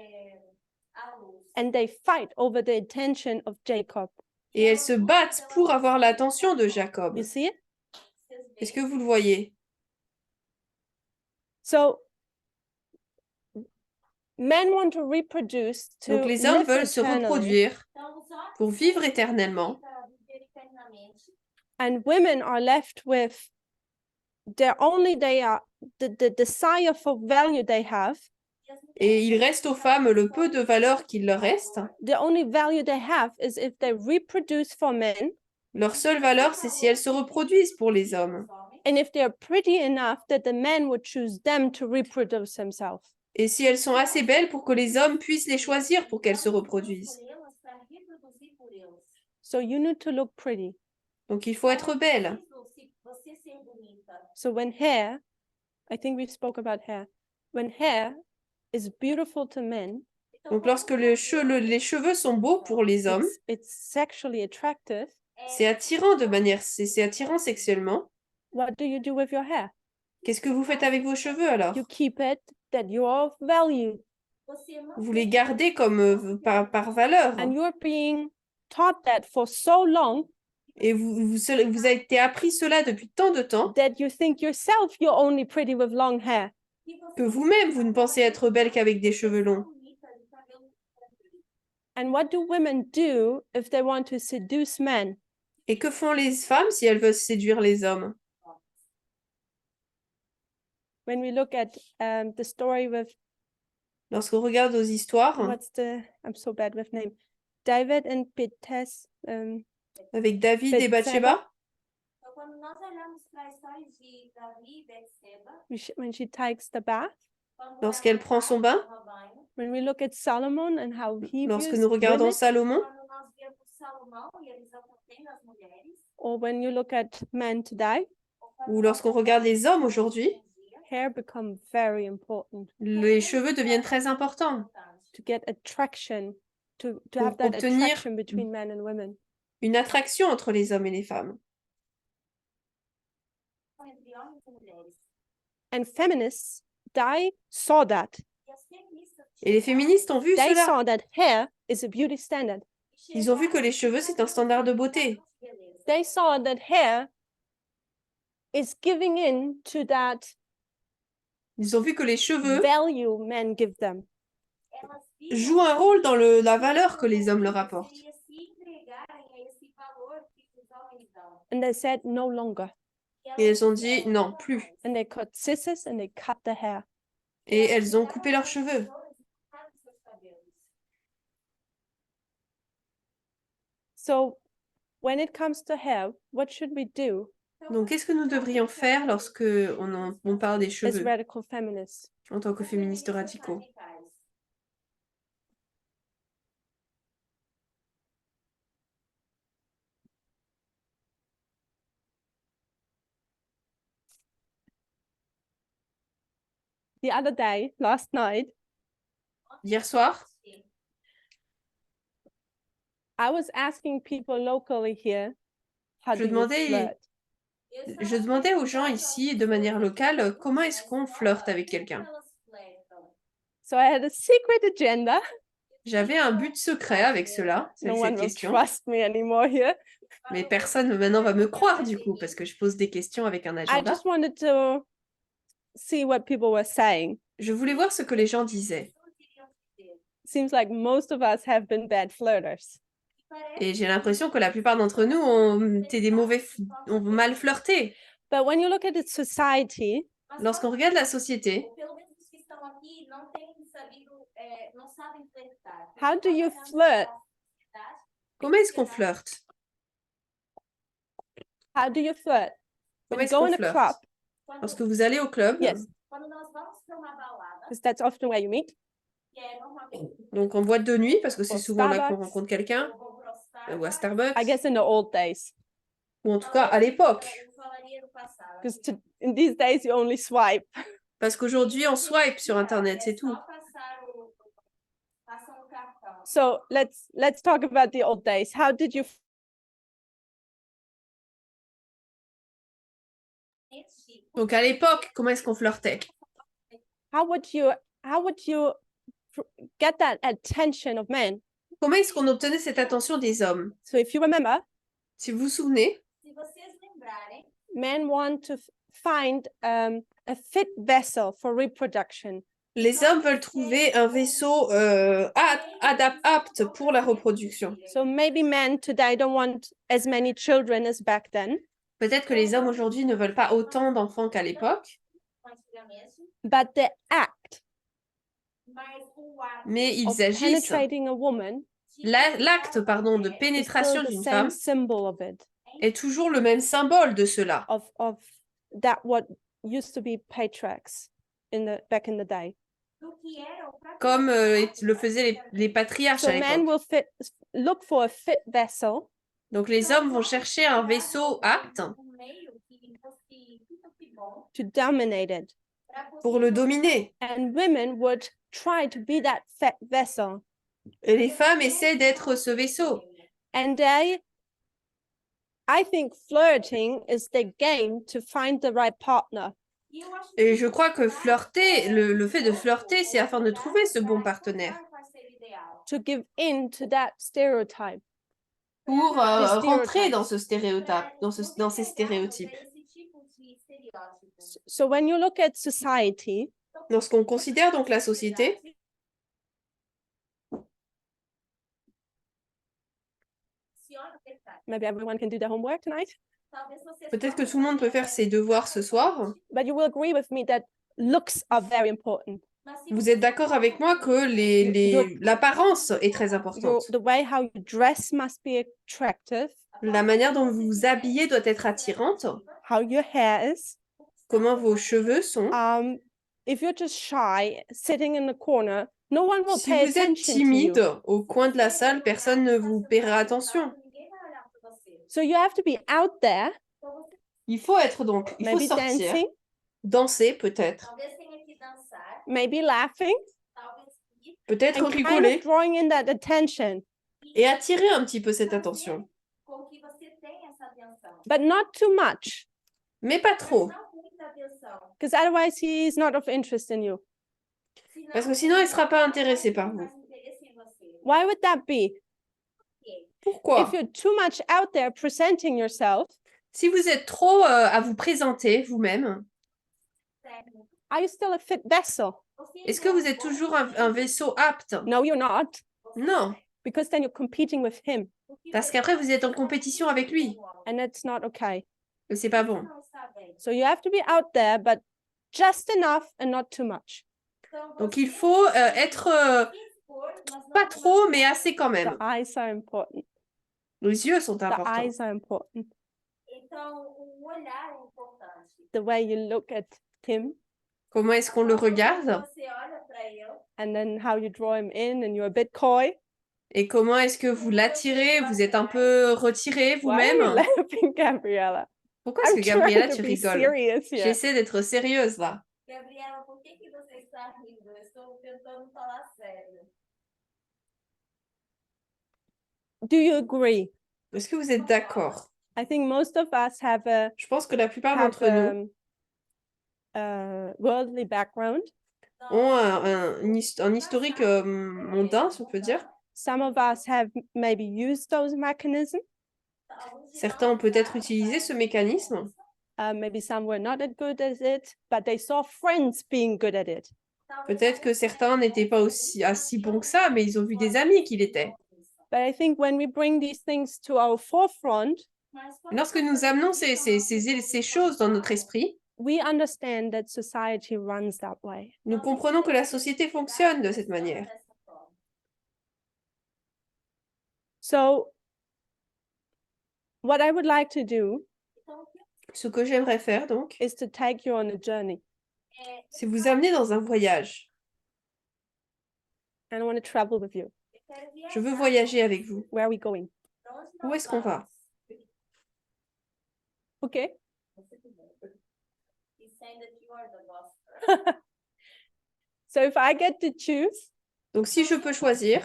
And they fight over the attention of Jacob. Et elles se battent pour avoir l'attention de Jacob. You see it? Est-ce que vous le voyez? So men want to reproduce to Donc les hommes live veulent se eternally, reproduire Então, os homens pour vivre querem éternellement. para viver eternamente. and women are left with their only they are the desire for value they have. Et il reste aux femmes le peu de valeur qu'il leur reste. The only value they have is if they reproduce for men, Leur seule valeur, c'est si elles se reproduisent pour les hommes. and if they're pretty enough that the men would choose them to reproduce themselves. Et si elles sont assez belles pour que les hommes puissent les choisir pour qu'elles se reproduisent. So you need to look pretty. Donc il faut être belle. Você ser bonita. So when hair, I think we spoke about hair, when hair is beautiful to men, Donc lorsque les cheveux sont beaux pour les hommes, it's sexually attractive. c'est attirant de manière, c'est attirant sexuellement. What do you do with your hair? Qu'est-ce que vous faites avec vos cheveux alors? You keep it that you're of value, Vous les gardez comme par valeur. and you're being taught that for so long Et vous avez été appris cela depuis tant de temps that you think yourself you're only pretty with long hair. que vous-même, vous ne pensez être belle qu'avec des cheveux longs. And what do women do if they want to seduce men? Et que font les femmes si elles veulent séduire les hommes? When we look at the story with Lorsqu'on regarde aux histoires, I'm so bad with name, David and avec David et Bathsheba, Então, quando nós olhamos para a história de Davi e Betseba, when she takes the bath, quando lorsqu'elle ela prend son bain, toma banho, when we look at Solomon and how he lorsque views nous regardons women, Salomon, quando nós vemos Salomão e a visão que ele tem das mulheres, or when you look at men today, ou quando ou nós lorsqu'on olhamos regarde les hommes aujourd'hui, hoje em dia, hair become very important les cheveux deviennent très importants. to get attraction, to Pour have that obtenir attraction between men and women. Une attraction entre les hommes et les femmes. entre homens e mulheres. And feminists, they saw that. E as feministas Et les féministes ont vu They cela. saw that hair is a beauty standard. Ils ont vu que les cheveux, c'est un standard de beauté. They saw that hair is giving in to that Ils ont vu que les cheveux value men give them. Elas viram jouent un rôle dans la valeur que les hommes leur apportent. seria se entregarem a esse valor que os homens dão. And they said no longer. Et elles ont dit non, plus. And they cut scissors and they cut the hair. Et elles ont coupé leurs cheveux. So when it comes to hair, what should we do Donc, qu'est-ce que nous devrions faire lorsque on parle des as cheveux radical feminists? en tant que féministes radicaux? The other day, last night, Hier soir, I was asking people locally here, how Je do you demandais- flirt? je demandais aux gens ici, de manière locale, comment est-ce qu'on flirte avec quelqu'un. So I had a secret agenda. J'avais un but secret avec cela, No avec one cette will question. trust me anymore here. Mais personne maintenant va me croire du coup, parce que je pose des questions avec un I agenda. just wanted to see what people were saying. Je voulais voir ce que les gens disaient. Seems like most of us have been bad flirters. Et j'ai l'impression que la plupart d'entre nous ont été ont mal flirté. But when you look at it, society, Lorsqu'on regarde la société, Pelo menos os que estão aqui não têm sabido, não sabem flertar. How do you Quando olhamos flirt? para a sociedade, comment est-ce qu'on flirte? how do you flirt? Comment When you est-ce go qu'on in a flirte? club, Lorsque vous allez au club, yes, quando nós vamos para uma balada, because that's often where you meet, que é normalmente donc en boîte de nuit, parce que c'est Au souvent là qu'on Starbucks. rencontre quelqu'un, eu vou pro ou à Starbucks, Starbucks, I guess in the old days, ou en tout cas à l'époque. eu falaria do passado. because in these days you only swipe. Parce qu'aujourd'hui, on swipe sur Internet, c'est É tout. só passam o cartão. So let's talk about the old days. How did you Donc à l'époque, comment est-ce qu'on flirtait? how would you get that attention of men? Comment est-ce qu'on obtenait cette attention des hommes? So if you remember, Si vous vous souvenez, Se vocês lembrarem, men want to find a fit vessel for reproduction. les hommes veulent trouver un vaisseau apte pour la reproduction. So maybe men today don't want as many children as back then, Peut-être que les hommes aujourd'hui ne veulent pas autant d'enfants qu'à l'époque, antigamente, but the act mas o ato mais of ils agissent. penetrating a woman L'acte, pardon, de is still pénétration the d'une same femme symbol of it, est toujours le même symbole de cela, of that what used to be patriarchs back in the day. do que era o comme le faisaient les patriarches So à men l'époque. will look for a fit vessel Donc les hommes vont chercher un vaisseau apte meio que fosse bom to dominate it, para pour le dominer. and women would try to be that fit vessel. Et les femmes essaient d'être ce vaisseau. And I think flirting is the game to find the right partner. E eu acho Et je crois que flirter, le fait de flirter, c'est afin de trouver ce bon partenaire, o parceiro ideal. To give in to that stereotype. pour Des rentrer stéréotypes. dans ce stéréotype, dans ces stéréotypes. Esse tipo de estereótipo. So when you look at society, Lorsqu'on considère donc la société, Se olha o detalhe, maybe everyone can do their homework tonight, talvez você peut-être que tout le monde peut faire ses devoirs ce soir. but you will agree with me that looks are very important. Mas se Vous êtes d'accord avec moi que l'apparence est très importante. The way how you dress must be attractive, La manière dont vous vous habillez doit être attirante. how your hair is. Comment vos cheveux sont. If you're just shy, sitting in the corner, no one will Si pay vous êtes attention to timide you. au coin de la salle, personne ne vous paiera attention. ninguém vai olhar para você. So you have to be out there, Então você Il faut maybe sortir, dancing, danser peut-être, talvez tenha que dançar, maybe laughing, talvez rir peut-être and kind rigoler of drawing in that attention, et attirer un petit peu cette attention, com que você tenha essa atenção. but not too much, mais pas trop, Não muita atenção. because otherwise he's not of interest in you. Senão, parce que sinon il ne sera pas intéressé par não vous. faz interesse em você. Why would that be? Pourquoi? If you're too much out there presenting yourself, Si vous êtes trop à vous présenter vous-même, Certo? are you still a fit vessel? Você est-ce que vous êtes toujours un vaisseau apte? No, you're not, Non, because then you're competing with him, parce qu'après vous êtes en compétition avec lui, and that's not okay. et c'est pas bon. não está bem. So you have to be out there, but just enough and not too much. Então, Donc você il faut être expor, mas não pas trop, mais assez quand The même. eyes are important. Les yeux sont The importants. eyes are important. Então, o olhar é importante. The way you look at him, Comment est-ce qu'on le regarde? Você olha para ele, and then how you draw him in, and you're a bit coy. Et comment est-ce que vous l'attirez? Vous êtes un peu retiré Why are you vous-même? laughing, Gabriella? Pourquoi est-ce I'm que Gabriella, trying tu to be rigoles? serious here. J'essaie d'être sérieuse là. Gabriela, por que você está rindo? Eu estou tentando falar sério. Do you agree? Est-ce que vous êtes d'accord? I think most of us have Je pense que la plupart have d'entre nous worldly background. ont un historique mondain, si on peut dire. Some of us have maybe used those mechanisms. Certains ont peut-être utilisé ce mécanisme. Maybe some were not as good as it, but they saw friends being good at it. Peut-être que certains n'étaient pas aussi bons que ça, mais ils ont vu des amis qui l'étaient. But I think when we bring these things to our forefront, Et lorsque nous amenons ces choses dans notre esprit, we understand that society runs that way. nous comprenons que la société fonctionne de cette manière. So what I would like to do Ce que j'aimerais faire, donc, is to take you on a journey. c'est vous amener dans un voyage. And I want to travel with you. Je veux voyager avec vous. Where are we going? Où est-ce qu'on va? Okay. He's saying that you are the boss. So if I get to choose, Donc, si je peux choisir,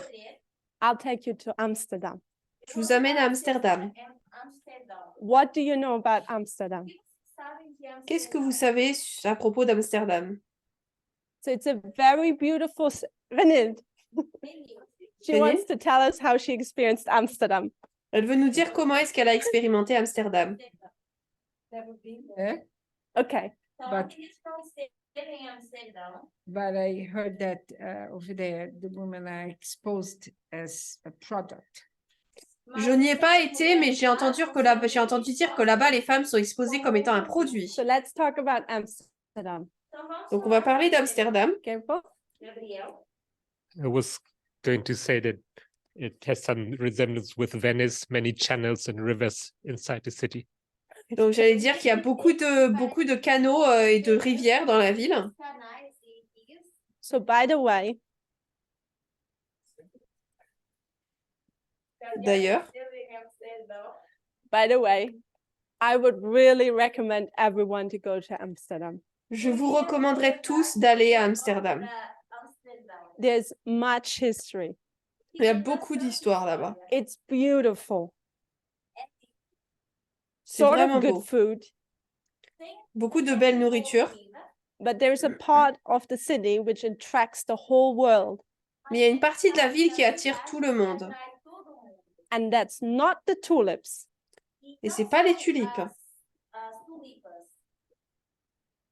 I'll take you to Amsterdam. je vous amène à Amsterdam. Amsterdão. What do you know about Amsterdam? Sabem de Amsterdão? Qu'est-ce que vous savez à propos d'Amsterdam? So it's a very beautiful, Renil, She Daniel? wants to tell us how she experienced Amsterdam. Elle veut nous dire comment est-ce qu'elle a expérimenté Amsterdam. Eh? Okay. Então, But- eles não esteve em Amsterdã. But I heard that over there, the women are exposed as a product. Je n'y ai pas été, mais j'ai entendu dire que là-bas, les femmes sont exposées comme étant un produit. So let's talk about Amsterdam. Então, vamos Donc, on va falar parler de d'Amsterdam. Careful. Gabriel. I was going to say that it has some resemblance with Venice, many channels and rivers inside the city. Donc, j'allais dire qu'il y a beaucoup de canaux et de rivières dans la ville. Canais e rios. So by the way, D'ailleurs, Esteve em Amsterdã. by the way, I would really recommend everyone to go to Amsterdam. je vous recommanderais tous d'aller à Amsterdam. Para Amsterdã. There's much history. Il y a beaucoup d'histoires là-bas. It's beautiful. C'est Sort vraiment of good beau. food, Beaucoup de belle nourriture. but there's a part of the city which attracts the whole world, Mais il y a une partie de la ville qui attire tout le monde. and that's not the tulips. Et c'est pas les tulipes. As tulipas.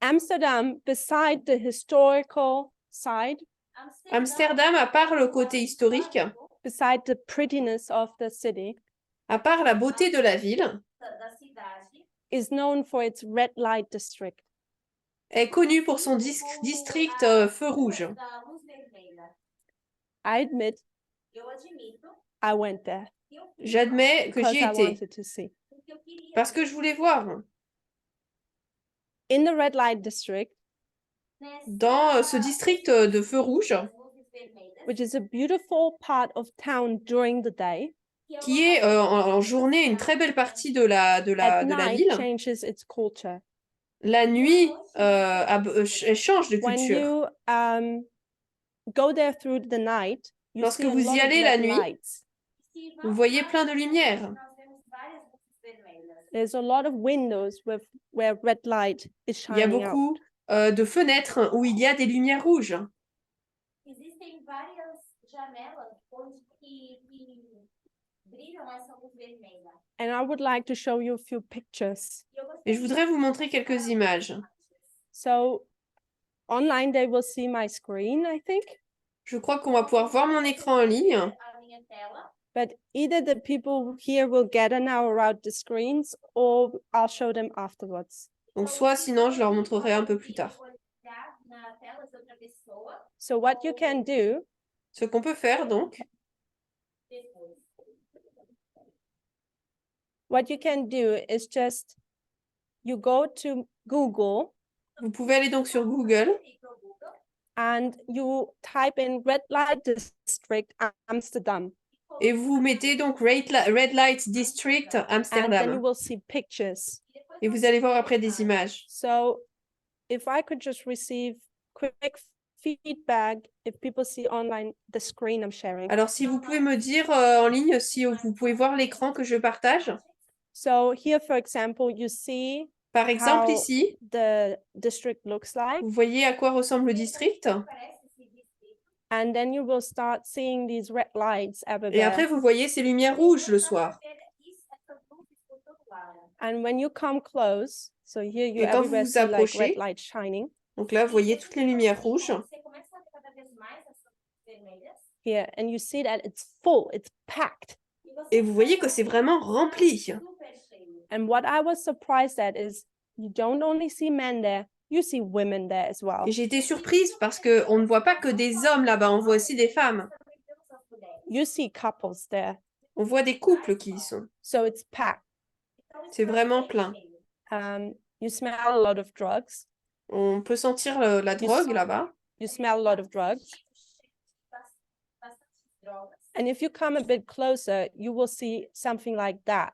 Amsterdam, beside the historical side, Amsterdam, à part le côté historique, beside the prettiness of the city, à part la beauté de la ville, Da cidade. is known for its red light district. est connue pour son district feu rouge. Da luz vermelha. I admit Eu admito I went there que eu fui J'admets que because j'y I étais wanted to see. porque eu queria parce que je voulais voir. In the red light district, Dans ce district de feu rouge, which is a beautiful part of town during the day, qui est en journée une très belle partie de la at night ville, changes its culture. la nuit, elle change de When culture. you go there through the night, you Lorsque see a vous y lot of allez la red nuit, lights. Vous voyez plein de lumière. There's a lot of windows where red light is Il y a shining out. beaucoup de fenêtres où il y a des lumières rouges. Existem várias janelas onde que brilham essa luz vermelha. And I would like to show you a few pictures. E eu gostaria Et je voudrais vous montrer quelques images. So online they will see my screen, I think, Je crois qu'on va pouvoir voir mon écran en ligne. a minha tela. but either the people here will get an hour out the screens or I'll show them afterwards. Donc soit sinon je leur montrerai un peu plus tard. Olhar na tela de outra pessoa So what you can do Ce qu'on peut faire donc, depois. is just you go to Google vous pouvez aller donc sur Google Ir pro Google and you type in red light district Amsterdam, et vous mettez donc Red Light District and then you Amsterdam. will see pictures. e depois Et vous allez voir après des images. So if I could just receive quick feedback if people see online the screen I'm sharing. Alors si vous pouvez me dire en ligne si vous pouvez voir l'écran que je partage. So here, for example, you see Par exemple How- ici, the district looks like, vous voyez à quoi ressemble le district. parece esse distrito. and then you will start seeing these red lights Et everywhere. après vous voyez ces lumières rouges le soir. Essas luzes por todo lado. And when you come close, so here you Et quand vous everywhere vous see like approchez, red lights shining. Donc là vous voyez toutes les lumières rouges. Você começa a ver cada vez mais essas luzes vermelhas. Here, and you see that it's full, it's packed. E você Et vous voyez que c'est vraiment rempli. super cheio. And what I was surprised at is you don't only see men there, you see women there as well. Et j'ai été surprise parce qu'on ne voit pas que des hommes là-bas, on voit aussi des femmes. Também temos as mulheres. You see couples there. On voit des couples qui y sont. So it's packed. Então, C'est está vraiment bem plein. cheio. You smell a lot of drugs. On peut sentir la drogue là-bas. You smell a lot of drugs. Bastante drogas. And if you come a bit closer, you will see something like that.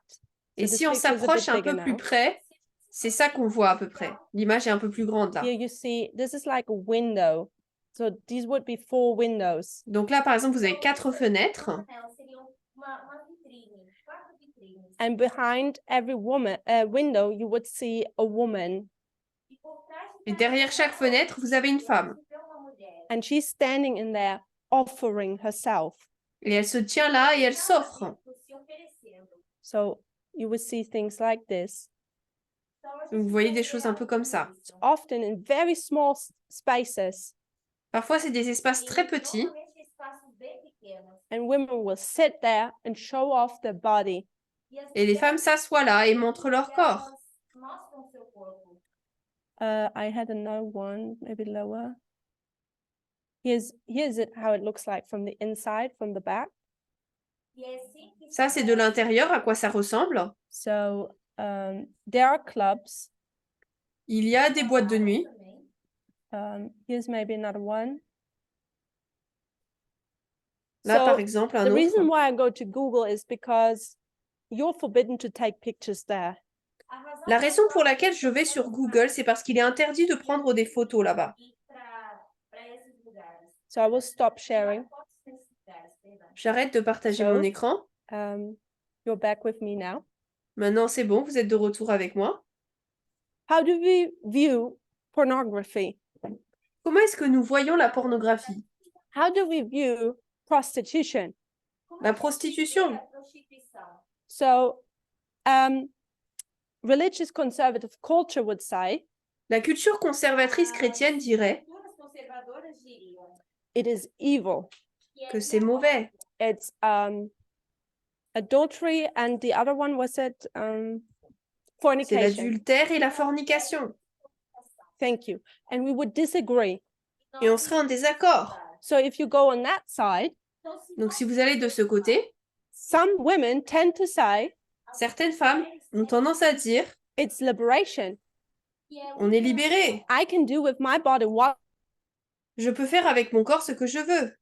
Et So si this on picture is a bit s'approche un bigger peu plus now. près, c'est ça qu'on voit à peu près. L'image est un peu plus grande là. Here you see, this is like a window. So these would be 4 windows. Donc là, par exemple, vous avez 4 fenêtres. Elas seriam uma vitrine, 4 vitrines. And behind every window, you would see a woman. E por trás de Et cada derrière chaque fenêtre, vous avez une femme. você vê uma mulher. And she's standing in there offering herself. Et elle se tient là et elle s'offre. Se oferecendo. So you would see things like this, Donc, vous voyez des choses un peu comme ça. often in very small spaces, Parfois, c'est des espaces très petits Normalmente espaços bem pequenos. and women will sit there and show off their body. E as et les femmes s'assoient là et montrent leur corps. elas mostram seu corpo. I had another one, maybe lower. Here's it, how it looks like from the inside, from the back. E é assim que Ça, c'est de l'intérieur, à quoi ça ressemble. So there are clubs. Il y a des boîtes de nuit. também. Here's maybe another one. Là, par So exemple, un the reason autre. why I go to Google is because you're forbidden to take pictures there. A razão La pela raison pour qual laquelle je vais sur Google, c'est parce qu'il est interdit de prendre des photos là-bas. ir para esses lugares. So I will stop sharing. Tirar fotos nesses lugares, perdão. J'arrête de partager So- mon écran. You're back with me now. Maintenant, c'est bon, vous êtes de retour avec moi. How do we view pornography? Comment est-ce que nous voyons la pornographie? How do we view prostitution? Como La é que prostitution. é a prostituição? So religious conservative culture would say La culture conservatrice chrétienne dirait Culturas conservadoras diriam it is evil. que c'est mauvais. It's adultery, and the other one was it C'est fornication. l'adultère et la fornication. Thank you. And we would disagree. Et on serait en désaccord. So if you go on that side, Então, se Donc, si vous allez de ce côté, some women tend to say certaines femmes ont tendance à dire it's liberation. on est libéré. I can do with my body what Je peux faire avec mon corps ce que je veux.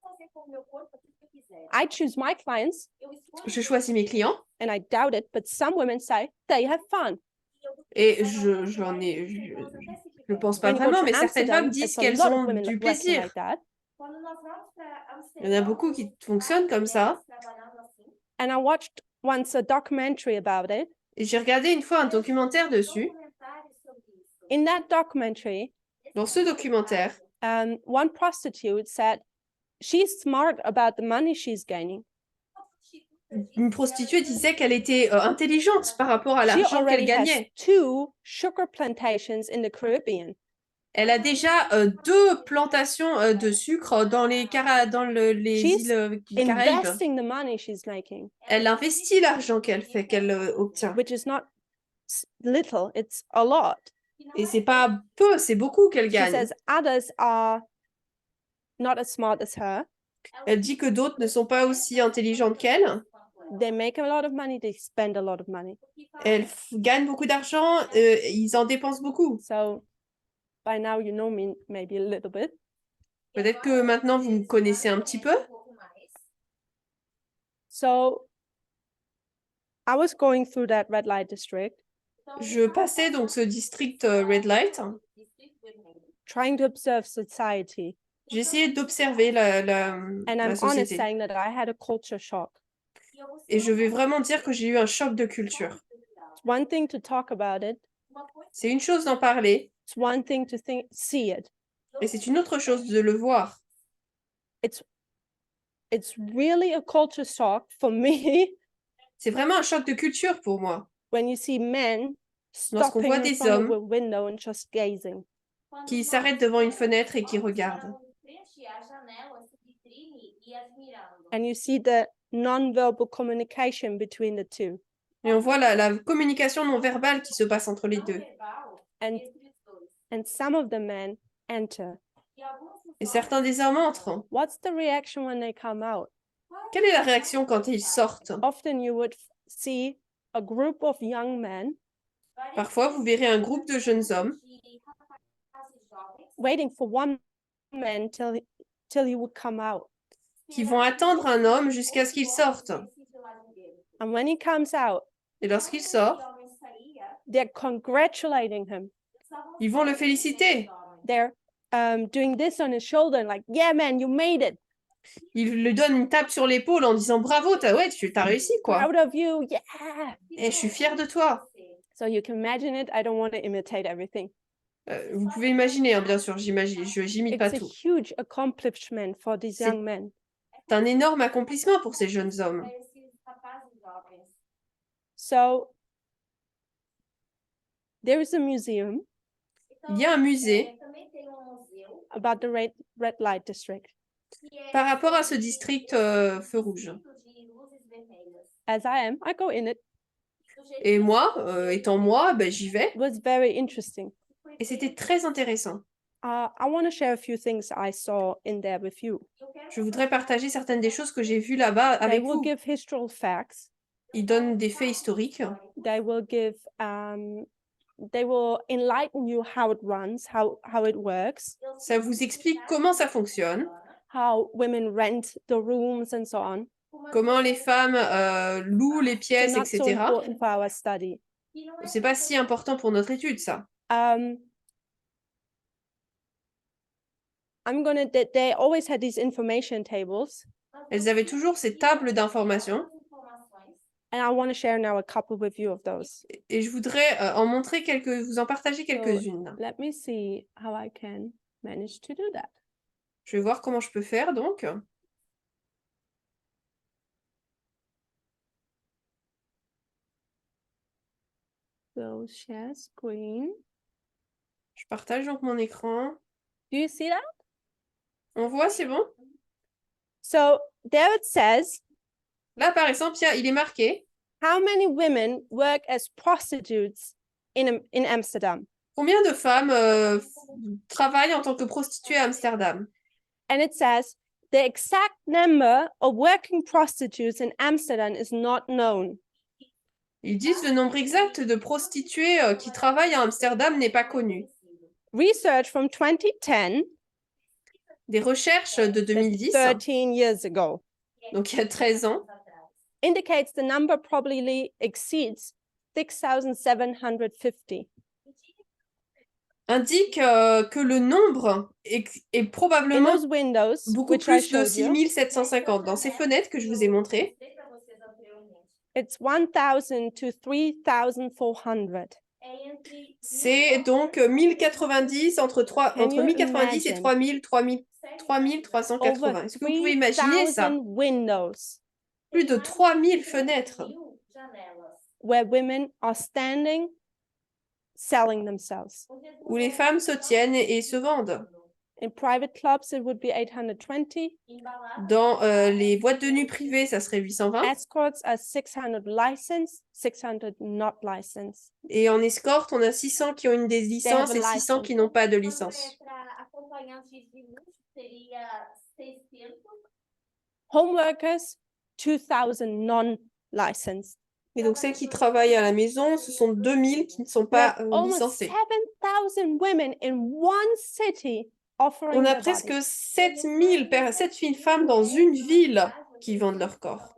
fazer com o meu corpo aquilo que eu quiser. I choose my clients, Eu escolho Je choisis mes clients and I doubt it, but some women say they have fun. et je pense pas When you go vraiment, to mais certaines Amsterdam, femmes disent it's a qu'elles lot of ont women du working plaisir. like that. Quando nós vamos para Il y en a beaucoup qui fonctionnent comme ça. trabalhando assim. And I watched once a documentary about it. Et j'ai regardé une fois un documentaire dessus. Documentário sobre isso. In that documentary, Dans ce documentaire, one prostitute said she's smart about the money she's gaining. une prostituée disait qu'elle était intelligente par rapport à She l'argent qu'elle already has gagnait. 2 sugar plantations in the Caribbean. Elle a déjà 2 plantations de sucre dans les les She's îles Caraïbes. Investing the money she's making, Elle investit l'argent qu'elle obtient. which is not little, it's a lot. Et c'est pas peu, c'est beaucoup qu'elle She gagne. says others are not as smart as her. Elle dit que d'autres ne sont pas aussi intelligentes qu'elle. They make a lot of money, they spend a lot of money. Elles gagnent beaucoup d'argent, ils en dépensent beaucoup. So by now you know me maybe a little bit. Peut-être que maintenant vous me connaissez un petit peu. So I was going through that red light district, Je passais donc ce district Red Light. trying to observe society. J'ai essayé d'observer la And I'm honest société. saying that I had a culture shock. Et je vais vraiment dire que j'ai eu un choc de culture. It's one thing to talk about it, C'est une chose d'en parler, it's one thing to see it. et c'est une autre chose de le voir. It's really a culture shock for me C'est vraiment un choc de culture pour moi. when you see men Lorsqu'on stopping voit in des front of hommes a window and just gazing. qui s'arrêtent devant une fenêtre et qui regardent. And you see the non-verbal communication between the two. Et on voit la communication non verbale qui se passe entre les deux. And some of the men enter. Et certains des hommes entrent. What's the reaction when they come out? Quelle est la réaction quand ils sortent? Often you would see a group of young men Parfois, vous verrez un groupe de jeunes hommes waiting for one man till he would come out. qui vont attendre un homme jusqu'à ce qu'il sorte. And when he comes out, Et lorsqu'il sort, they're congratulating him. ils vont le féliciter. They're doing this on his shoulder and like, yeah, man, you made it. Ils lui donnent une tape sur l'épaule en disant bravo, t'as réussi quoi. Proud of you. Yeah. Et je suis fière de toi. So you can imagine it. I don't want to imitate everything. Vous pouvez imaginer, hein, bien sûr, j'imite pas It's a tout. huge accomplishment for these C'est- young men. un énorme accomplissement pour ces jeunes hommes. Para esses rapazes jovens. So there is a museum Il y a un musée Também tem museu about the red light district. que é par rapport à ce district feu rouge. de luzes vermelhas. As I am, I go in it. Do jeito Et que moi, étant moi, ben, j'y vais. It was very interesting. Et c'était très intéressant. I want to share a few things I saw in there with you. eu quero Je voudrais partager certaines des choses que j'ai vues là-bas They avec will vous. give historical facts. Ils donnent des faits historiques. They will give they will enlighten you how it runs, how it works, Ça vous explique comment ça fonctionne, how women rent the rooms and so on. comment les femmes louent les So pièces, not so etc. important for our study. C'est pas si important pour notre étude, ça. They always had these information tables, Elles avaient toujours ces tables d'information and I want to share now a couple with you of those. et je voudrais en montrer vous en partager quelques-unes. Let me see how I can manage to do that. Je vais voir comment je peux faire donc. So share screen. Je partage donc mon écran. Do you see that? On voit, c'est bon? So there it says, Là, par exemple, il est marqué how many women work as prostitutes in Amsterdam? combien de femmes travaillent en tant que prostituées à Amsterdam. And it says the exact number of working prostitutes in Amsterdam is not known. Ils disent le nombre exact de prostituées qui travaillent à Amsterdam n'est pas connu. Research from 2010, Des recherches de 2010, 13 years ago, donc il y a 13 ans, indicates the number probably exceeds 6,750. indique que le nombre est In probablement those windows, beaucoup which I plus de showed you, 6750. Dans ces fenêtres que je vous ai montrées, mostrei para vocês anteriormente. it's 1,000 to 3,400. É entre c'est donc 1090 entre you 1090 et imagine? 3380. Over Est-ce que vous pouvez imaginer ça? 3,000 windows Plus de 3000 fenêtres 1000 janelas. where women are standing, selling themselves. où les femmes se tiennent et se vendent. In private clubs, it would be 820. Embalada. Dans les boîtes de nuit privées, ça serait 820. Escorts are 600 licensed, 600 not licensed. Et en escorte, on a 600 qui ont une des licences have et a 600 qui n'ont pas de licence. Para acompanhantes de luxo seria 600. Home workers, 2,000 non-licensed. Et donc, celles qui travaillent à la maison, ce sont 2000 qui ne sont We pas have almost licencées. 7,000 women in one city offering On a their presque bodies. 7000 femmes dans une ville qui vendent leur corps.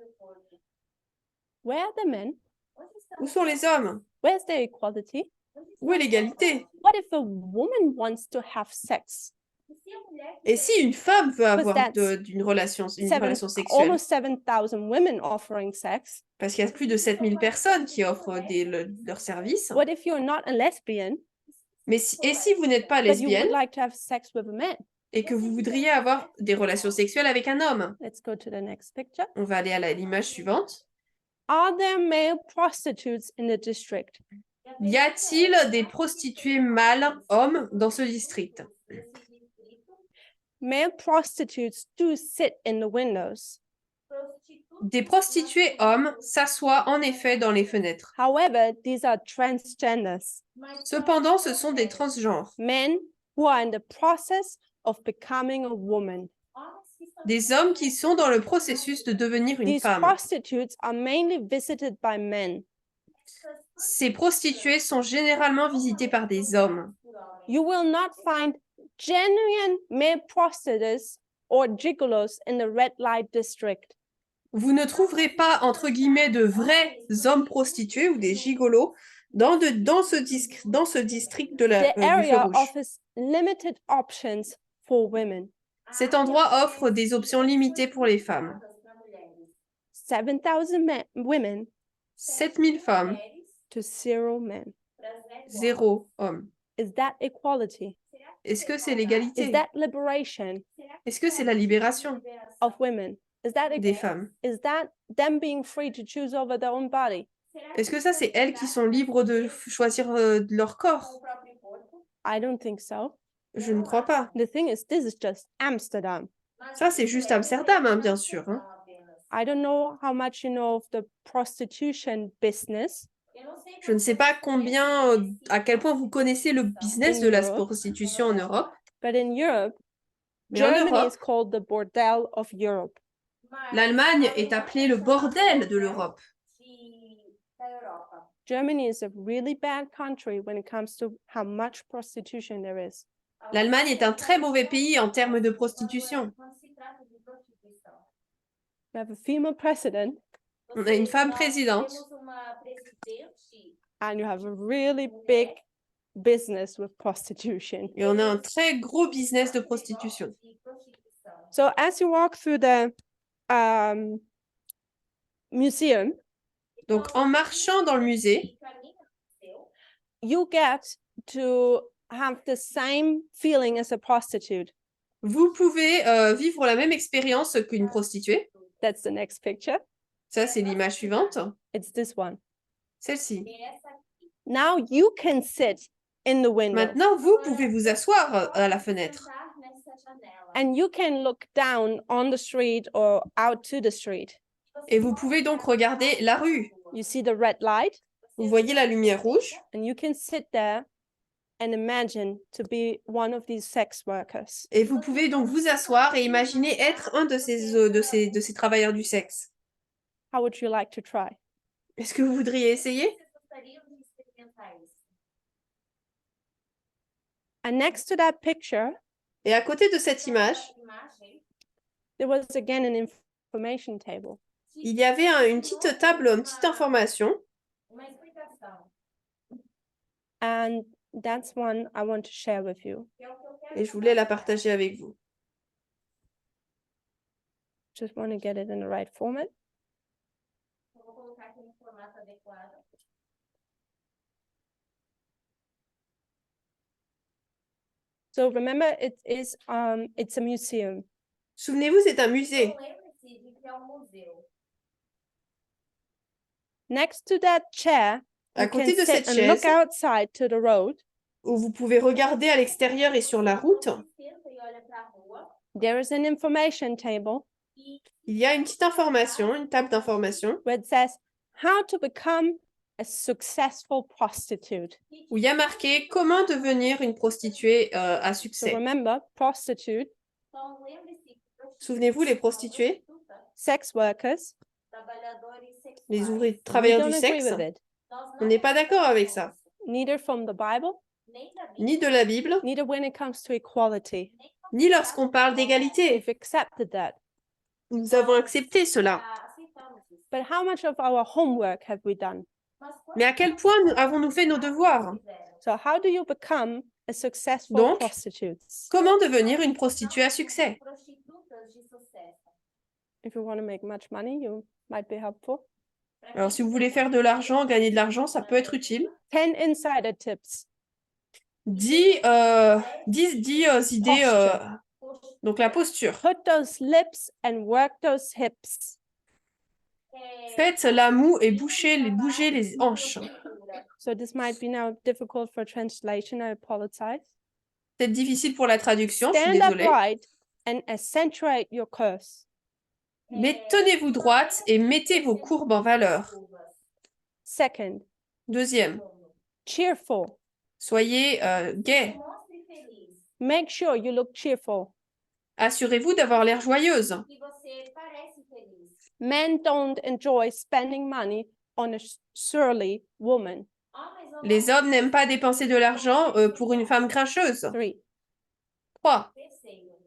Where are the men? Où sont les hommes? Where's the equality? Où est l'égalité? What if a woman wants to have sex? Et si une femme veut avoir that's une relation sexuelle? Almost 7,000 women offering sex. Parce qu'il y a plus de 7000 personnes qui offrent leurs services. What if you're not a lesbian, Mais si vous n'êtes pas but you would lesbienne like to have sex with a man? et que vous voudriez avoir des relations sexuelles avec un homme, Let's go to the next picture. on va aller à l'image suivante. Are there male prostitutes in the district? Y a-t-il des prostituées mâles, hommes, dans ce district? Male prostitutes do sit in the windows. Des prostituées hommes s'assoient en effet dans les fenêtres. However, these are transgenders, Cependant, ce sont des transgenres, men who are in the process of becoming a woman. des hommes qui sont dans le processus de devenir une These femme. prostitutes are mainly visited by men. Ces prostituées sont généralement visitées par des hommes. You will not find genuine male prostitutes or gigolos in the red light district. Vous ne trouverez pas, entre guillemets, de vrais hommes prostitués ou des gigolos dans ce district de The du feu area rouge. offers limited options for women. Cet endroit offre des options limitées pour les femmes. 7,000 women 7000 femmes, to 0 men. 0 hommes. Is that equality? Est-ce que c'est Is l'égalité? that liberation Est-ce que c'est la libération of women? Is that des femmes. is that them being free to choose over their own body? Est-ce que ça, c'est elles qui sont libres de choisir leur corps? I don't think so. Je ne crois pas. The thing is, this is just Amsterdam. Ça, c'est juste Amsterdam, hein, bien sûr, hein. I don't know how much you know of the prostitution business Je ne sais pas combien, à quel point vous connaissez le business de la prostitution en Europe, but in Europe, mais en Germany Europe, is called the bordel of Europe. l'Allemagne est appelée le bordel de l'Europe. Germany is a really bad country when it comes to how much prostitution there is. L'Allemagne est un très mauvais pays en termes de prostitution. We have a female president On a une femme présidente and you have a really big business with prostitution. et on a un très gros business de prostitution. So as you walk through the museum, Donc, en marchant dans le musée, you get to have the same feeling as a prostitute. vous pouvez vivre la même expérience qu'une prostituée. That's the next picture. Ça, c'est l'image suivante. It's this one. Celle-ci. Now you can sit in the window Maintenant, vous pouvez vous asseoir à la fenêtre and you can look down on the street or out to the street. et vous pouvez donc regarder la rue. You see the red light Vous voyez la lumière rouge and you can sit there and imagine to be one of these sex workers. et vous pouvez donc vous asseoir et imaginer être un de ces travailleurs du sexe. How would you like to try? Est-ce que vous voudriez essayer? And next to that picture, Et à côté de cette image, there was again an information table. il y avait une petite table, une petite information. And that's one I want to share with you. Et je voulais la partager avec vous. Just want to get it in the right format. So remember, it's a museum. Souvenez-vous, c'est un musée. Next to that chair, À you can côté de sit cette and look chaise, outside to the road. où vous pouvez regarder à l'extérieur et sur la route, There is an information table il y a une petite information, une table d'information, where it says how to become a successful prostitute. où il y a marqué comment devenir une prostituée à So succès. remember, prostitute, Souvenez-vous, les prostituées, sex workers, les ouvriers, we travailleurs don't du agree sexe, with it. on n'est pas d'accord avec ça. Neither from the Bible, Ni de la Bible, neither when it comes to equality. ni lorsqu'on parle d'égalité. We've accepted that. Nous avons accepté cela. But how much of our homework have we done? Mais à quel point avons-nous fait nos devoirs? So how do you become a successful Donc, prostitute? Comment devenir une prostituée à succès? If you want to make much money, you might be helpful. Alors, si vous voulez faire de l'argent, gagner de l'argent, ça peut être utile. 10 insider tips. 10 idées. Donc, la posture. Put those lips and work those hips. Faites la moue et bougez les hanches. So this might be now difficult for translation. I apologize. C'est difficile pour la traduction, je suis Stand désolée. upright and accentuate your curves. Mais tenez-vous droite et mettez vos courbes en valeur. Second, Deuxième, cheerful. soyez gai. Make sure you look cheerful. Assurez-vous d'avoir l'air joyeuse. Men don't enjoy spending money on a surly woman. Les hommes n'aiment pas dépenser de l'argent pour une femme grincheuse. 3, 3.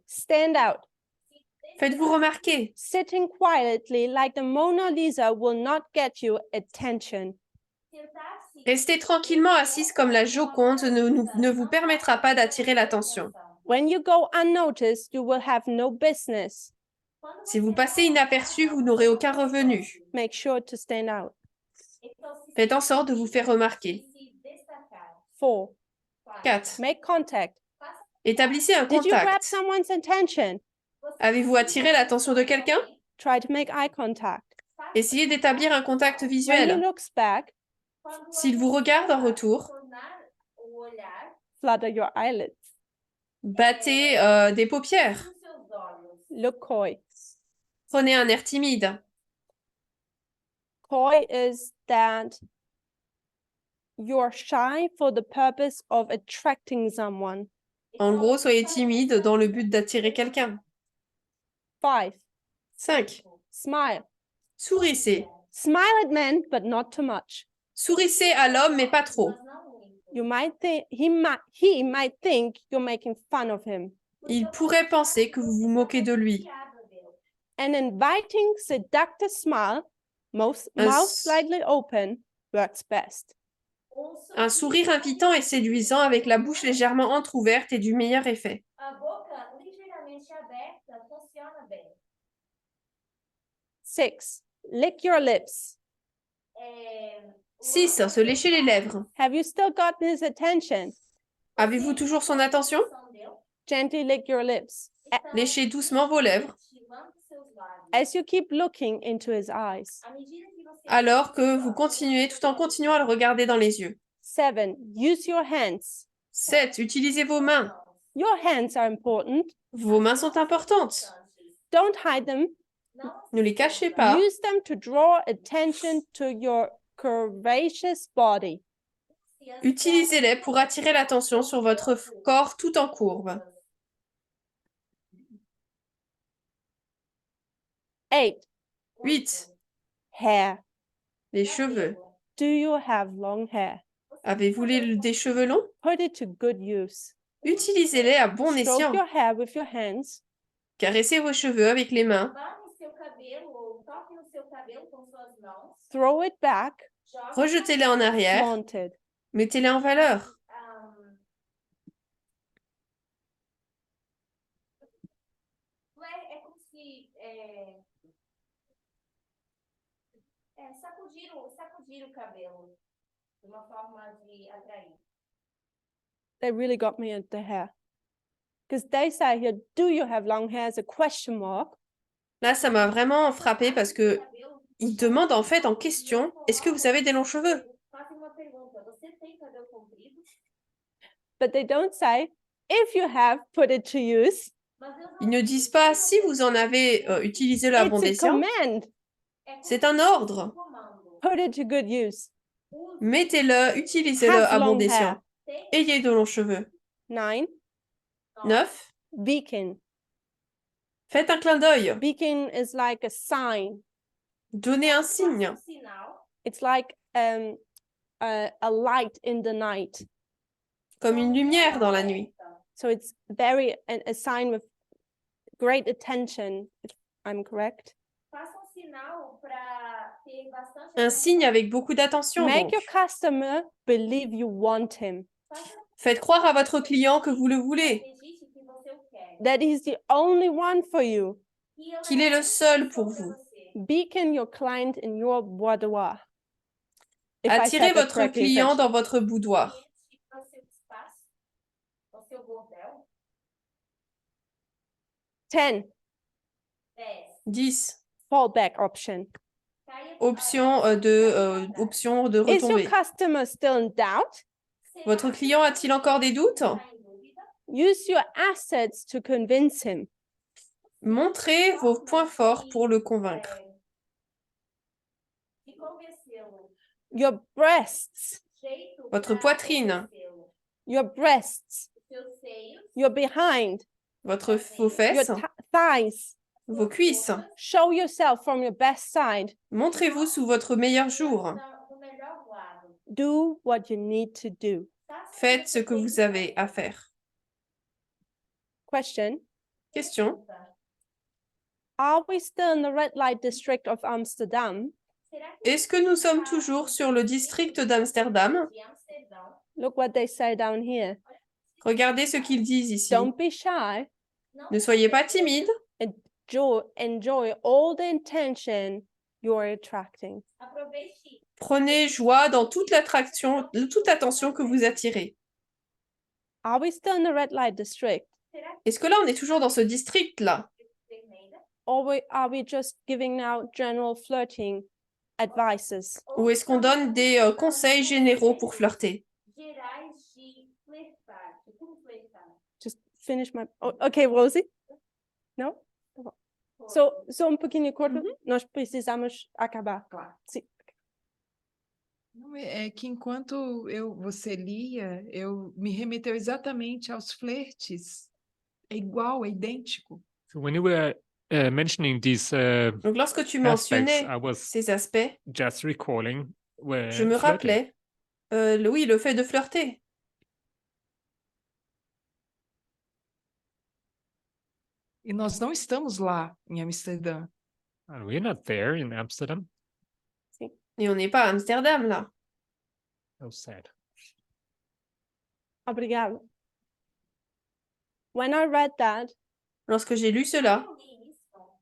stand out. Faites-vous remarquer. Sitting quietly like the Mona Lisa will not get you attention. Rester tranquillement assise comme la Joconde ne vous permettra pas d'attirer l'attention. When you go unnoticed, you will have no business. Si vous passez inaperçu, vous n'aurez aucun revenu. Make sure to stand out. Faites en sorte de vous faire remarquer. 4, 4. make contact. Établissez un Did you grab contact. someone's attention? Avez-vous attiré l'attention de quelqu'un? Try to make eye contact. Essayez d'établir un contact When he visuel. looks back, Quando S'il você vous regarde en tentar retour, tornar o olhar flutter your eyelids. battez des paupières. dos seus olhos. Look coy. Prenez un air timide. Coy is that you're shy for the purpose of attracting someone. En gros, soyez timide dans le but d'attirer quelqu'un. 5. 5. Smile. Sourissez. Smile at men, but not too much. Sourissez à l'homme, mais pas trop. Mas não muito. You might think he might think you're making fun of him. Il pourrait penser que vous vous moquez de lui. Piada dele. An inviting, seductive smile, mouth s- slightly open, works best. Un sourire invitant et séduisant avec la bouche légèrement entrouverte est du meilleur effet. A boca ligeiramente aberta funciona bem. 6. Lick your lips. O 6. Se lécher les lèvres. Have you still gotten his attention? Avez-vous toujours son attention? Gently lick your lips. Léchez doucement vos lèvres As you keep looking into his eyes. alors que vous continuez tout en continuant à le regarder dans les yeux. 7. Use your hands. 7. Utilisez vos mains. Your hands are important. Vos mains sont importantes. Don't hide them. Ne les cachez pas. Use them to draw attention to your curvaceous body. Utilisez-les pour attirer l'attention sur votre corps tout en courbe. 8. 8. Hair. Les cheveux. Do you have long hair? Avez-vous des cheveux longs? Put it to good use. Utilisez-les à bon Stroke escient. your hair with your hands. Caressez vos cheveux avec les mains. Abane seu cabelo ou toque no seu cabelo com suas mãos. Throw it back. Jogue Rejetez-les en arrière. Flaunted. Mettez-les en valeur. É como se sacudir o cabelo de uma forma de atrair. They really got me at the hair. Because they say here, do you have long hair? As a question mark. Là, ça m'a vraiment frappé parce que il demande en fait en question, est-ce que vous avez des longs cheveux? Fazem uma pergunta, você tem cabelo comprido? But they don't say, if you have, put it to use. Mas Deus Ils ne disent pas si vous en avez, utilisé-le à bon It's a escient. command. C'est un ordre. comando. Put it to good use. Mettez-le, utilisez-le Have à bon long escient. hair. Ayez de longs cheveux. 9. 9. Beacon. Faites un clin d'œil. Beacon is like a sign. Donnez un signe. Sinal. It's like a light in the night. Comme une lumière dans la nuit. So it's very a sign with great attention, if I'm correct. Faça sinal para ter bastante Un signe avec beaucoup d'attention. Make Donc. your customer believe you want him, Faites croire à votre client que vous le voulez, Acredite que você o quer. that he's the only one for you. qu'il est le seul pour vous. Beacon your client in your boudoir. If I Attirez said that votre correctly in client French. dans votre boudoir. No seu espaço, no seu bordel. 10. 10. Fallback option. Option de Is your retombée. customer still in doubt? Votre client a-t-il encore des doutes? Use your assets to convince him. Montrez vos points forts pour le convaincre. De convencê-lo. Your breasts, Jeito Votre pra poitrine. convencê-lo. your breasts, Seus seios, your behind, Vos your fesses, thighs. vos cuisses. Show yourself from your best side. Montrez-vous sous votre meilleur jour. no melhor lado. Do what you need to do. Faça o que Faites ce você que tem vous que avez à faire. Question. Question. Are we still in the red light district of Amsterdam? Será que Est-ce que nous sommes toujours sur le district d'Amsterdam? de Amsterdão? Look what they say down here. Regardez ce qu'ils disent ici. Don't be shy. Ne soyez pas timide. Enjoy all the attention you're attracting. Aproveite. Prenez joie dans toute l'attraction, toute l'attention que vous attirez. Are we still in the red light district? Será que Est-ce que là, on est toujours dans ce district-là? vermelha? Or are we just giving now general flirting advices? Ou est-ce qu'on donne des conseils généraux pour flirter? Gerais de flertar, de como flertar. Just finish my. Oh, okay, Rosie? No? Tá bom. Só pouquinho corto, nós precisamos acabar. Claro. Sim. Não, é que enquanto você lia, eu me remeteu exatamente aos flertes. É igual, é idêntico. So when you were mentioning these Donc, lorsque tu aspects, mentionnais I was ces aspects, just recalling where je me flirting. rappelais, oui, le fait de flirter. E nós não estamos lá em Amsterdã. And we're not there in Amsterdam. Et on n'est pas à Amsterdam, là. So sad. Obrigado. When I read that, Lorsque j'ai lu cela, Eu li isso.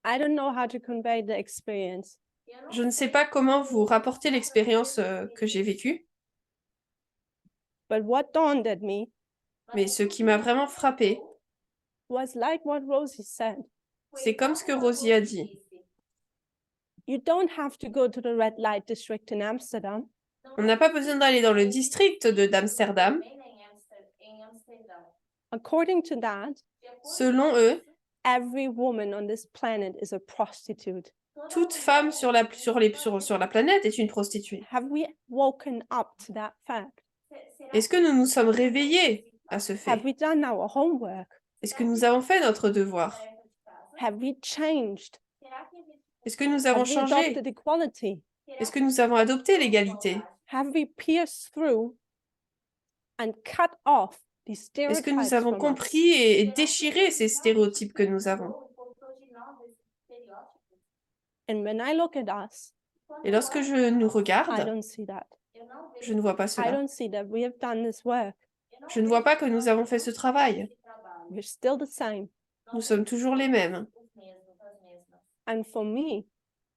I don't know how to convey the experience. Eu não je ne sais sei pas comment vous rapporter l'expérience que j'ai vécue, But what dawned at me mais ce qui m'a vraiment frappé, was like what Rosie said. c'est comme ce que Rosie a dit. You don't have to go to the red light district in Amsterdam. On n'a pas besoin d'aller dans le district d'Amsterdam. Em Amsterdã. According to that, Selon eux, every woman on this planet is a prostitute. toute femme sur la planète est une prostituée. Have we woken up to that fact? Est-ce que nous nous sommes réveillés à ce fait? Have we done our homework? Est-ce que nous avons fait notre devoir? Have we changed? Est-ce que nous avons Have we changé? adopted equality? Est-ce que nous avons adopté l'égalité? Have we pierced through and cut off these Est-ce que stereotypes nous avons from us? compris et déchiré ces stéréotypes que nous avons? And when I look at us, Et lorsque je nous I regarde, don't see that. je ne vois pas I cela. don't see that we have done this work. Je ne vois pas que nous avons fait ce travail. We're still the same. Nous sommes toujours les mêmes. And for me,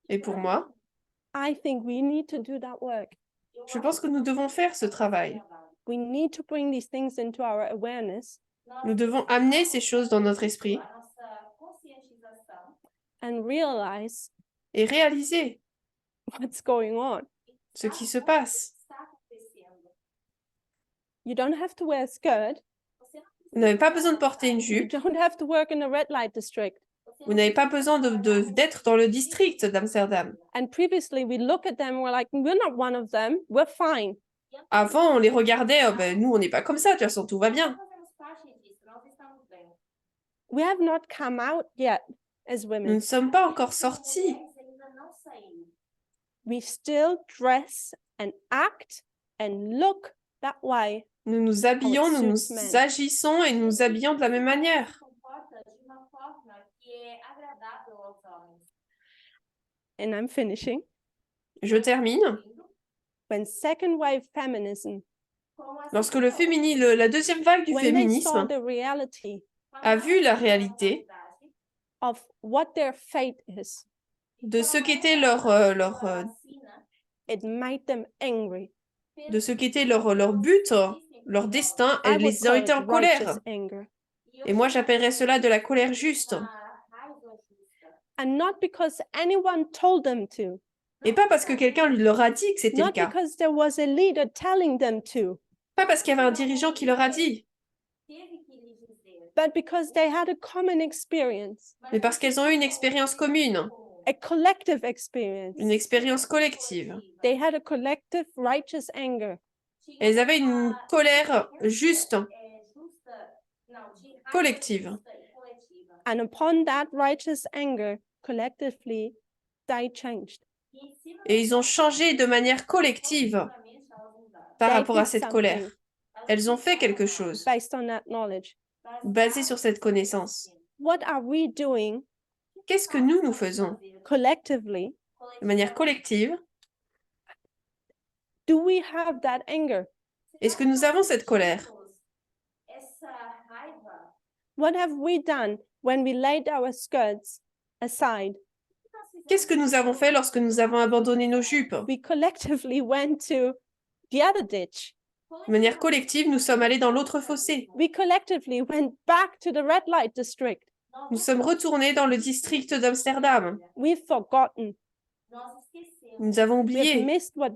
Et pour moi, I think we need to do that work. je pense que nous devons faire ce travail. We need to bring these things into our awareness Nous devons amener ces choses dans notre esprit A nossa conscientização and realize et réaliser what's going on. ce qui se passe. está acontecendo. You don't have to wear a skirt. Você não Vous n'avez pas besoin de porter une You jupe. don't have to work in a red light district. Vous n'avez pas besoin d'être dans le district d'Amsterdam. And previously, we look at them, we're like, we're not one of them. We're fine. Avant, on les regardait, oh ben, nous, on n'est pas comme ça, de toute façon, tout va bien. Nós fazemos parte disso, nós estamos bem. We have not come out yet as Nous women. ne sommes pas encore sortis. Mulheres ainda não saíram. We still dress and act and look that way. Nous nous habillons, nous nous suits men. agissons et nous nous habillons de la même manière. Se comporta de uma forma que é agradável aos homens. And I'm finishing. Je termine. When second wave feminism, Com a Lorsque le la deuxième vague du when they saw féminisme the reality a vu la réalité of what their fate is, de ce qu'était it made them angry. de ce qu'était leur but, leur destin, I et would les call ont it été en colère. righteous anger. Et moi, j'appellerais cela de la colère juste. And not because anyone told them to, Et pas parce que quelqu'un leur a dit que c'était le not cas. because there was a leader telling them to, Pas parce qu'il y avait un dirigeant qui leur a dit, but because they had a common experience, mais parce qu'elles ont eu une expérience commune, a collective experience. une expérience collective. They had a collective righteous anger. Elles avaient une colère juste, collective. And upon that righteous anger, collectively, they changed. Et ils ont changé de manière collective par They rapport à did cette something colère. Elles ont fait quelque chose based on that knowledge. basé sur cette connaissance. What are we doing Qu'est-ce que nous faisons collectively? de manière collective? Do we have that anger? Est-ce que nous avons cette colère? Essa raiva, What have we done when we laid our skirts aside? Qu'est-ce que nous avons fait lorsque nous avons abandonné nos jupes? We collectively went to the other ditch. De manière collective, nous sommes allés dans l'autre fossé. We collectively went back to the red light district. Nous sommes retournés dans le district d'Amsterdam. We've forgotten. Nós esquecemos. Nous avons We have oublié. missed what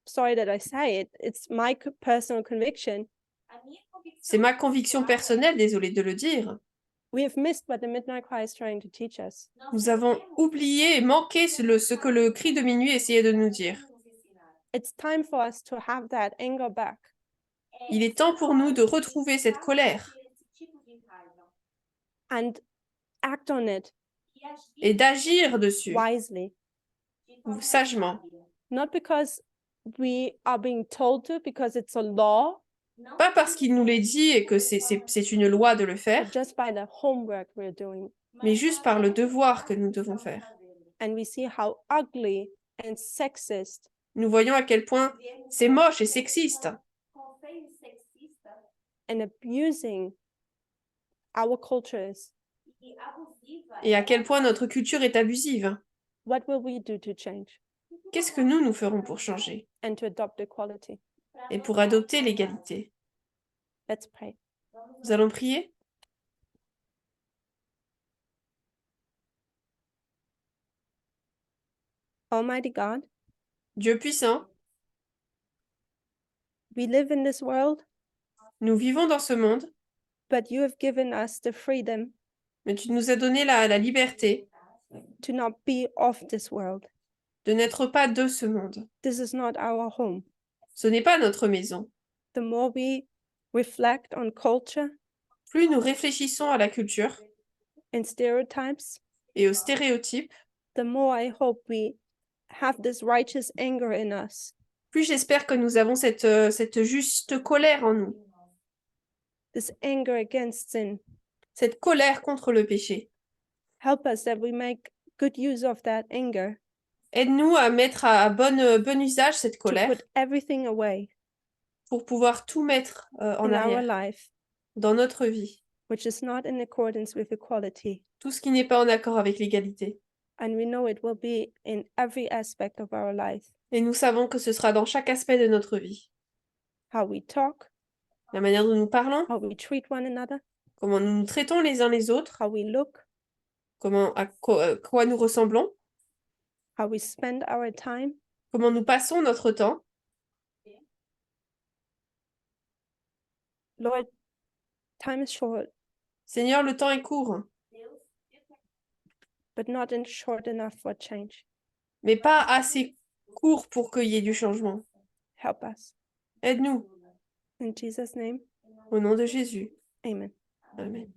sorry that I say it. It's my personal conviction. A minha C'est convicção ma conviction personnelle, désolée de le dire. We have missed what the midnight cry is trying to teach us. Nous avons oublié et manqué ce que le cri de minuit essayait de nous dire. It's time for us to have that anger back. Il est temps pour nous de retrouver cette colère And act on it et d'agir dessus, wisely, sagement. not because we are being told to, because it's a law, Pas parce qu'il nous l'est dit et que c'est une loi de le faire, but just by the homework we're doing. mais juste par le devoir que nous devons faire. And we see how ugly and sexist Nous voyons à quel point c'est moche et sexiste com feio e sexista and abusing our culture is. e abusiva. et à quel point notre culture est abusive. What will we do to change Qu'est-ce que nous ferons pour changer and to adopt equality? et pour adopter l'égalité? Let's pray. Nous allons prier. Almighty God, Dieu puissant, we live in this world, nous vivons dans ce monde, but you have given us the freedom mais tu nous as donné la liberté to not be of this world. de n'être pas de ce monde. This is not our home. Ce n'est pas notre maison. The more we reflect on culture Plus nous réfléchissons à la culture and stereotypes, et aux stéréotypes, the more I hope we have this righteous anger in us, plus j'espère que nous avons cette juste colère en nous, this anger against sin. cette colère contre le péché. Help us that we make good use of that anger Aide-nous à mettre à bon usage cette to colère put everything away pour pouvoir tout mettre en in our arrière life dans notre vie. which is not in accordance with equality. Tout ce qui n'est pas en accord avec l'égalité. And we know it will be in every aspect of our life. Et nous savons que ce sera dans chaque aspect de notre vie. How we talk, La manière dont nous parlons, how we treat one another, comment nous nous traitons les uns les autres, how we look, à quoi nous ressemblons, how we spend our time. comment nous passons notre temps. Lord, time is short, Seigneur, le temps est court, but not short enough for change. mais pas assez court pour qu'il y ait du changement. Help us. Aide-nous, In Jesus' name, au nom de Jésus. amen. Amen.